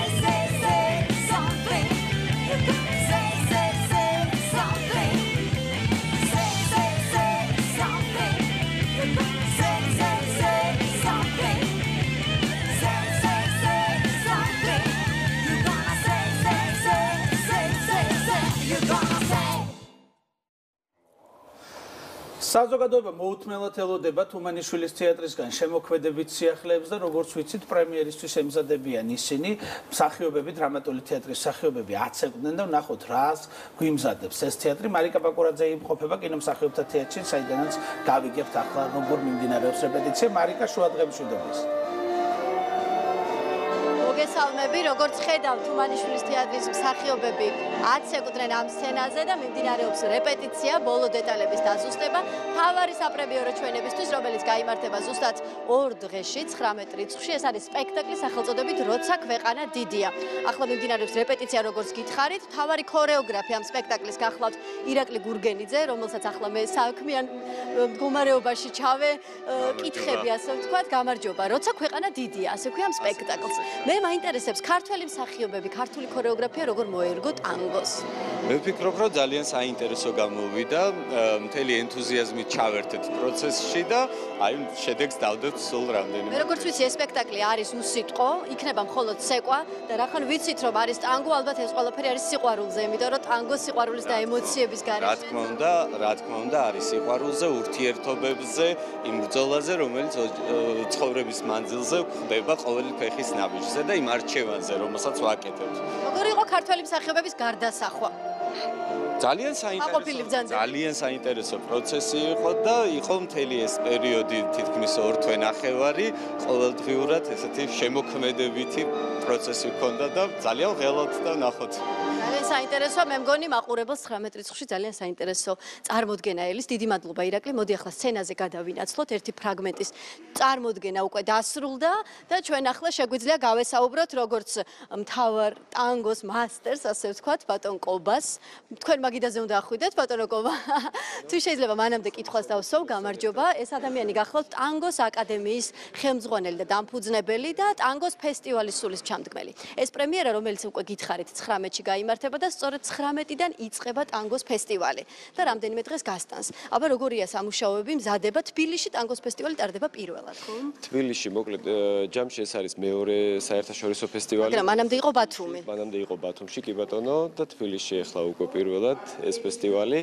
საზოგადოება მოუთმელად ელოდება თუმანიშვილის თეატრისგან შემოქმედებით სიახლეებს და როგორც ვიცით პრემიერისთვის ემზადებიან ისინი მსახიობები დრამატული თეატრის მსახიობები აცეკვდნენ და ვნახოთ რას გვიმზადებს ეს თეატრი მარიკა ბაკურაძე იმყოფება კინომსახიობთა თეატრში საიდანაც გავიგებთ ახლა როგორ მიმდინარეობს რეპეტიცია მარიკა შუადღეებში ვდობის მოგესალმები, როგორც ხედავთ, თუმანიშვილის თეატრის მსახიობები აცეკვდნენ ამ სცენაზე და მიმდინარეობს რეპეტიცია, ბოლო დეტალების დაზუსტება, მთავარი საპრემიერო ჩვენებისთვის, რომელიც გაიმართება ზუსტად 2 დღეში, 19 რიცხვში. ეს არის სპექტაკლი სახელწოდებით როცა ქვეყანა დიდია. ახლა მიმდინარეობს რეპეტიცია, როგორც გითხარით, მთავარი ქორეოგრაფი ამ სპექტაკლის გახლავთ ირაკლი გურგენიძე, რომელსაც ახლა მე საქმიან მდგომარეობაში ჩავე, კითხები ასე ვთქვათ, გამარჯობა. როცა ქვეყანა დიდია, ასე ვქვია ამ სპექტაკლს. მე მაინტერესებს ქართველი მსახიობები, ქართული ქორეოგრაფია როგორ მოერგო ტანგოს. მე ვფიქრობ, რომ ძალიან საინტერესო გამოვიდა, მთელი ენთუზიაზმით ჩავერთეთ პროცესში და აი შედეგს დავდებთ სულ რამდენიმე. მე როგორც ვიცი, ეს სპექტაკლი არის უსიტყვო, იქნება მხოლოდ ცეკვა და რახან ვიცით, რომ არის ტანგო, ალბათ ეს ყველაფერი არის სიყვარულზე, იმიტომ რომ ტანგო სიყვარულის და ემოციების გარეშე. რა თქმა უნდა, არის სიყვარულზე, ურთიერთობებზე, იმ ბრძოლაზე, რომელიც ცხოვრების მანძილზე ხდება ყოველი ფეხის ნაბიჯზე და იმ არჩევანზე, რომელსაც ვაკეთებთ. როგორი იყო ქართველი მსახიობების გარდასახვა? ძალიან საინტერესო პროცესი იყო და იყო მთელი ეს პერიოდი თითქმის 2 თვე ნახევარი ყოველდღიურად ესეთი შემოქმედებითი პროცესი ჰქონდა და ძალიან ღელავთ და ნახოთ. ძალიან საინტერესოა, მე მგონი მაყურებელს 19 რიცხვში ძალიან საინტერესო წარმოდგენა ელის. დიდი მადლობა ირაკლი. მოდი ახლა სცენაზე გადავინაცვლოთ. ერთი ფრაგმენტის წარმოდგენა უკვე დასრულდა და ჩვენ ახლა შეგვიძლია გავესაუბროთ როგორც მთავარ ტანგოს მასტერს, ასე ვთქვათ, ბატონ კობას. თქვენ მაგიდაზე უნდა ახვიდეთ, ბატონო კობა. თუ შეიძლება მანამდე კითხვას დავსვავ, გამარჯობა. ეს ადამიანი გახლავთ ტანგოს აკადემიის ხელმძღვანელი და დამფუძნებელი და ტანგოს ფესტივალის სულისჩამდგმელი. ეს პრემიერა, რომელიც უკვე გითხარით 19-ში გაიმართება და სწორედ 19-დან იწყება ტანგოს ფესტივალი და რამდენიმე დღეს გასტანს. აბა როგორია სამუშაოები, მზადება თბილისში ტანგოს ფესტივალი ტარდება პირველად, ხო? თბილისში მოკლედ ჯამში ეს არის მეორე საერთაშორისო ფესტივალი. მაგრამ მანამდე იყო ბათუმი. მანამდე იყო ბათუმში, კი ბატონო, და თბილისში ახლა უკვე პირველად ეს ფესტივალი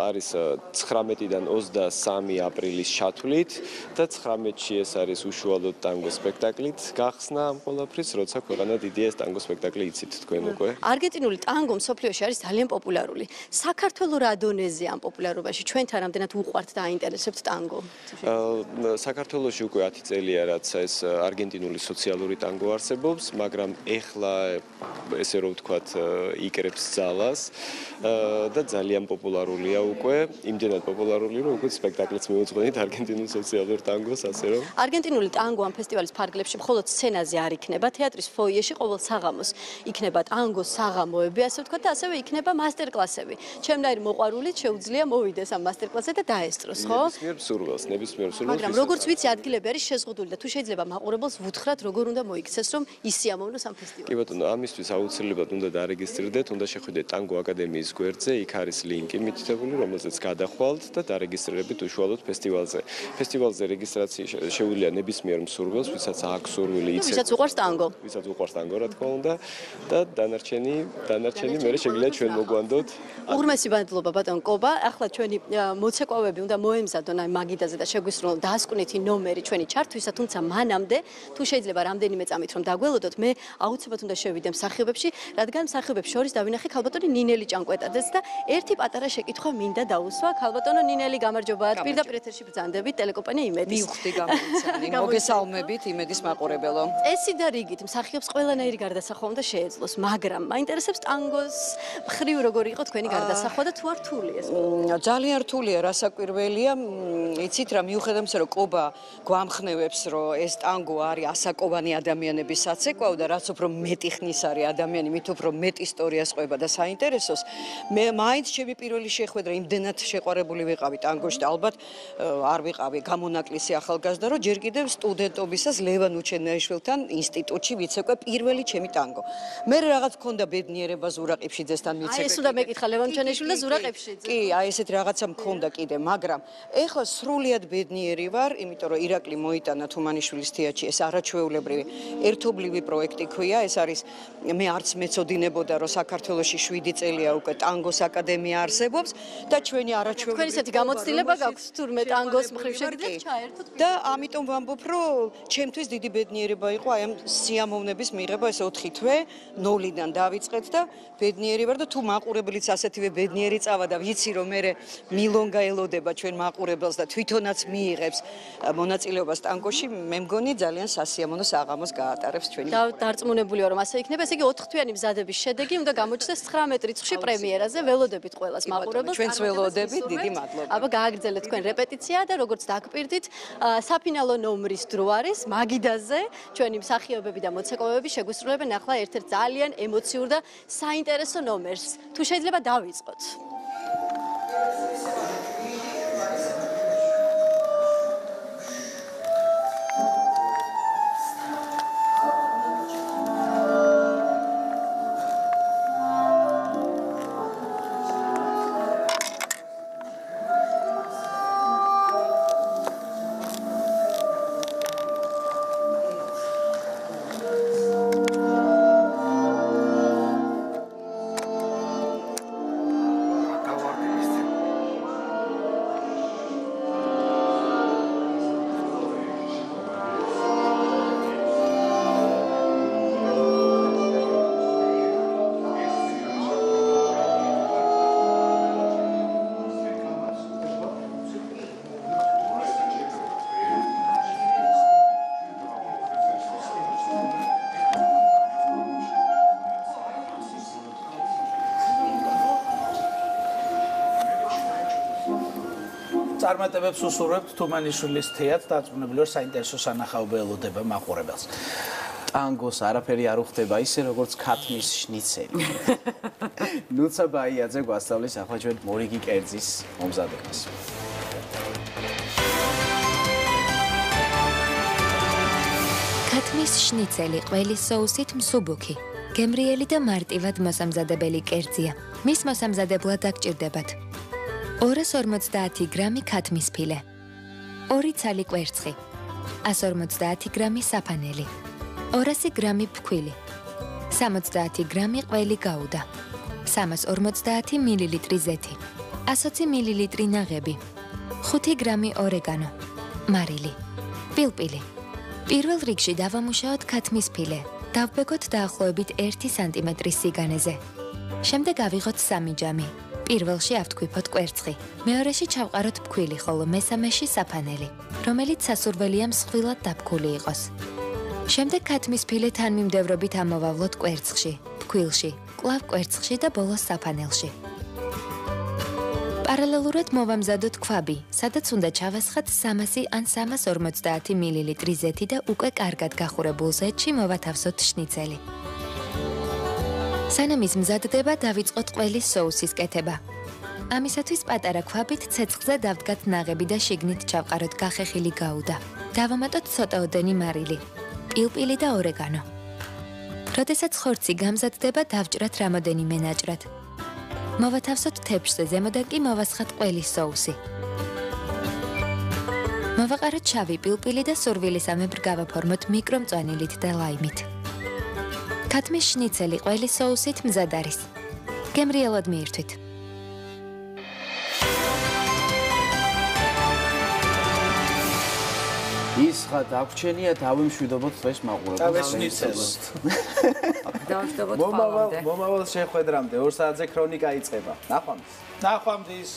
არის 19-დან 23 აპრილის ჩათვლით და 19-ში ეს არის უშუალოდ ტანგოს სპექტაკლით გახსნა ამ ყველაფრის, როცა ქვეყანა დიდი ეს ტანგოს სპექტაკლი იცით თქვენ უკვე. არგენტინული ტანგო მსოფლიოში არის ძალიან პოპულარული. საქართველოს რა დონეზე ამ პოპულარობაში ჩვენთან რამდენად უყვართ და აინტერესებთ ტანგო? საქართველოში უკვე 10 წელია რაც ეს არგენტინული სოციალური ტანგო არსებობს, მაგრამ ეხლა ესე რომ ვთქვათ იკრებს ძალას და ძალიან პოპულარულია უკვე, იმდენად პოპულარული რომ უკვე სპექტაკლიც მიუძღვენით არგენტინულ სოციალურ ტანგოს, ასე რომ არგენტინული ტანგო ამ ფესტივალის ფარგლებში მხოლოდ სცენაზე არ იქნება, თეატრის ფოიეში ყოველ საღამოს იქნება ტანგოს საღამოები, ასე ვთქვათ, და ასევე იქნება მასტერკლასები. ჩემნაირ მოყვარულით შეუძლია მოვიდეს ამ მასტერკლასზე და დაესწროს, ხო? ნებისმიერ სურვილს. მაგრამ როგორც ვიცი, ადგილები არის შეზღუდული და თუ შეიძლება მაყურებელს ვუთხრათ, როგორ უნდა მოიქცეს, რომ ისიამოვნოს ამ ფესტივალს. კი ბატონო, ამისთვის აუცილებლად უნდა დარეგისტრირდეთ, უნდა შეხვიდეთ ტანგო აკადემიის გვერდზე, იქ არის ლინკი მითითებული, რომელზეც გადახვალთ და დარეგისტრირებით უშუალოდ ფესტივალზე. ფესტივალზე რეგისტრაცია შეუძლია ნებისმიერ მსურველს, ვისაც აქვს სურვილი იცით. ვისაც უყვარს ტანგო. ვისაც უყვარს ტანგო, რა თქმა უნდა, და დანარჩენი მე შეგვიძლია ჩვენ მოგვანდოთ. უღრმესი მადლობა ბატონ კობა. ახლა ჩვენი მოცეკვავები უნდა მოემზადონ აი მაგიდაზე და შეგვისრულონ დასკვნითი ნომერი ჩვენი ჩართვისა, თუმცა მანამდე თუ შეიძლება რამდენიმე წამით რომ დაგველოდოთ, მე აუცილებლად უნდა შევიდე მსახიობებში, რადგან მსახიობებს შორის დავინახე ქალბატონი ნინელი ჭანკვეტაძეც და ერთი პატარა შეკითხვა მინდა დაუსვა. ქალბატონო ნინელი, გამარჯობა. პირდაპირ ეთერში ბრძანდებით ტელეკომპანია იმედის. მივხვდი გამოცანი. მოგესალმებით იმედის მაყურებელო. წესი და რიგით მსახიობს ყველანაირი გარდასახვა უნდა შეეძლოს, მაგრამ მაინტერესებს ტანგოს მხრივ როგორი იყო თქვენი გარდასახვა და თუ არ რთულია ეს? ძალიან რთულია, რასაკვირველია, იცით რა, მიუხედავად იმისა, რომ კობა გვამხნევებს, რომ ეს ტანგო არის ასაკოვანი ადამიანების საცეკვაო და რაც უფრო მეტი ხნის არის ადამიანი, მით უფრო მეტ ისტორიას ყვება და საინტერესოს, მე მაინც ჩემი პირველი შეხვედრა იმდენად შეყვარებული ვიყავი ტანგოში და ალბათ არ ვიყავი გამონაკლისი ახალგაზრდა, რომ ჯერ კიდევ სტუდენტობისას ლევან უჩენაიშვილთან ინსტიტუტში ვიცეკვე პირველი ჩემი ტანგო. მე რაღაც მქონდა ბედნიერება ზურა ყიფშიძესთან ვიცეკვე. აი ეს უნდა მეკითხა ლევან უჩენაიშვილი და ზურა ყიფშიძე. კი, აი ესეთ რაღაცა მქონდა კიდე, მაგრამ ეხლა სრულიად ბედნიერი ვარ, იმიტომ რომ ირაკლი მოიტანა თუმანიშვილის თეატრში, ეს არაჩვეულებრივი ერთობლივი პროექტი ქვია, ეს არის მე არც მეწოდინებოდა, რომ საქართველოში 7 წელია უკვე ტანგოს აკადემია არსებობს და ჩვენი არაჩვეულებრივი თქვენ ისეთი გამოცდილება გაქვთ თურმე ტანგოს მხრივ შეგიძლიათ ჩაერთოთ და ამიტომ ვამბობ, რომ ჩემთვის დიდი ბედნიერება იყო აი ამ სიამოვნების მიღება ეს 4 თვე 0-დან დავიწყეთ და ბედნიერი ვარ და თუ მაყურებელიც ასეთივე ბედნიერი წავა და ვიცი რომ მე მილონგა ელოდება ჩვენ მაყურებელს და თვითონაც მიიღებს მონაწილეობას ტანგოში, მე მგონი ძალიან სასიამოვნო საღამოს გაატარებს ჩვენი. დარწმუნებული ვარ რომ ასე იქნება, ესე იგი 4 თვიანი მზადების შედეგი უნდა გამოჩნდეს 19 რიცხვში პრემიერაზე. ველოდებით ყველას მაყურებელს. ჩვენც ველოდებით, დიდი მადლობა. აბა გააგრძელეთ თქვენ რეპეტიცია და როგორც დაგპირდით, საფინალო ნომრის დრო არის მაგიდაზე. ჩვენი მსახიობები და მოცეკვავები შეგვისრულებენ ახლა ერთ-ერთ ძალიან ემოციურ და საინტერესო ნომერს. თუ შეიძლება დავიწყოთ. წარმატებებს უსურვებთ თუმანიშვილის თეატრს, დარწმუნებული ვარ საინტერესო სანახაობი ელოდება მაყურებელს. ტანგოს არაფერი არ უხდება ისე როგორც ქათმის შნიცელი. ნუცა ბაიაძე გვასწავლის ახლა ჩვენ მორიგი კერძის მომზადებას. ქათმის შნიცელი ყველის соусით მსუბუქი, გემრიელი და მარტივად მოსამზადებელი კერძია. მის მოსამზადებლად დაგჭირდებათ 250 გრამი ქათმის ფილე, 2 ცალი კვერცხი, 150 გრამი საფანელი, 200 გრამი ფქვილი, 70 გრამი ყველი გაუდა, 350 მილილიტრი ზეთი, 120 მილილიტრი ნაღები, 5 გრამი ორეგანო, მარილი, პილპილი. პირველ რიგში დავამუშაოთ ქათმის ფილე, დავბეგოთ დაახლოებით 1 სანტიმეტრის სიგანეზე. შემდეგ ავიღოთ 3 ჯამი. პირველში ავთქვიფოთ კვერცხი, მეორეში ჩავყაროთ ფქვილი, ხოლო მესამეში საფანელი, რომელიც სასურველია მსხვილად დაფქული იყოს. შემდეგ ქათმის ფილე თანმიმდევრობით ამოვავლოთ კვერცხში, ფქვილში, კვლავ კვერცხში და ბოლოს საფანელში. პარალელურად მოვამზადოთ ქვაბი, სადაც უნდა ჩავასხათ 300 ან 350 მილილიტრი ზეთი და უკვე კარგად გახურებულ ზეთში მოვათავსოთ შნიცელი. სანამ ის მზადდება, დავიწყოთ ყველის соуსის კეთება. ამისათვის პატარა ქვაბით ცეცხლზე დავდგათ ნაღები და შიგნით ჩავყაროთ გახეხილი გაუდა. დავამატოთ ცოტაოდენი მარილი, პილპილი და ორეგანო. როდესაც ხორცი გამზადდება, დავჭრათ რამოდენიმე ნაჭრად. მოვათავსოთ თეფშზე, ზემოდან კი მოვასხათ ყველის соуსი. მოვაყაროთ შავი პილპილი და სურვილისამებრ გავაფორმოთ მიკრომწვანილით და ლაიმით. ქათმის შნიცელი ყველის соуსით მზად არის. გემრიელად მიირთვით. ის ხა დაგვრჩენია დავიმშვიდობოთ დღეს მაყურებელს. დავშვიდობოთ მომავალ შეხვედრამდე 2 საათზე ქრონიკა იწყება. ნახვამდის. ნახვამდის.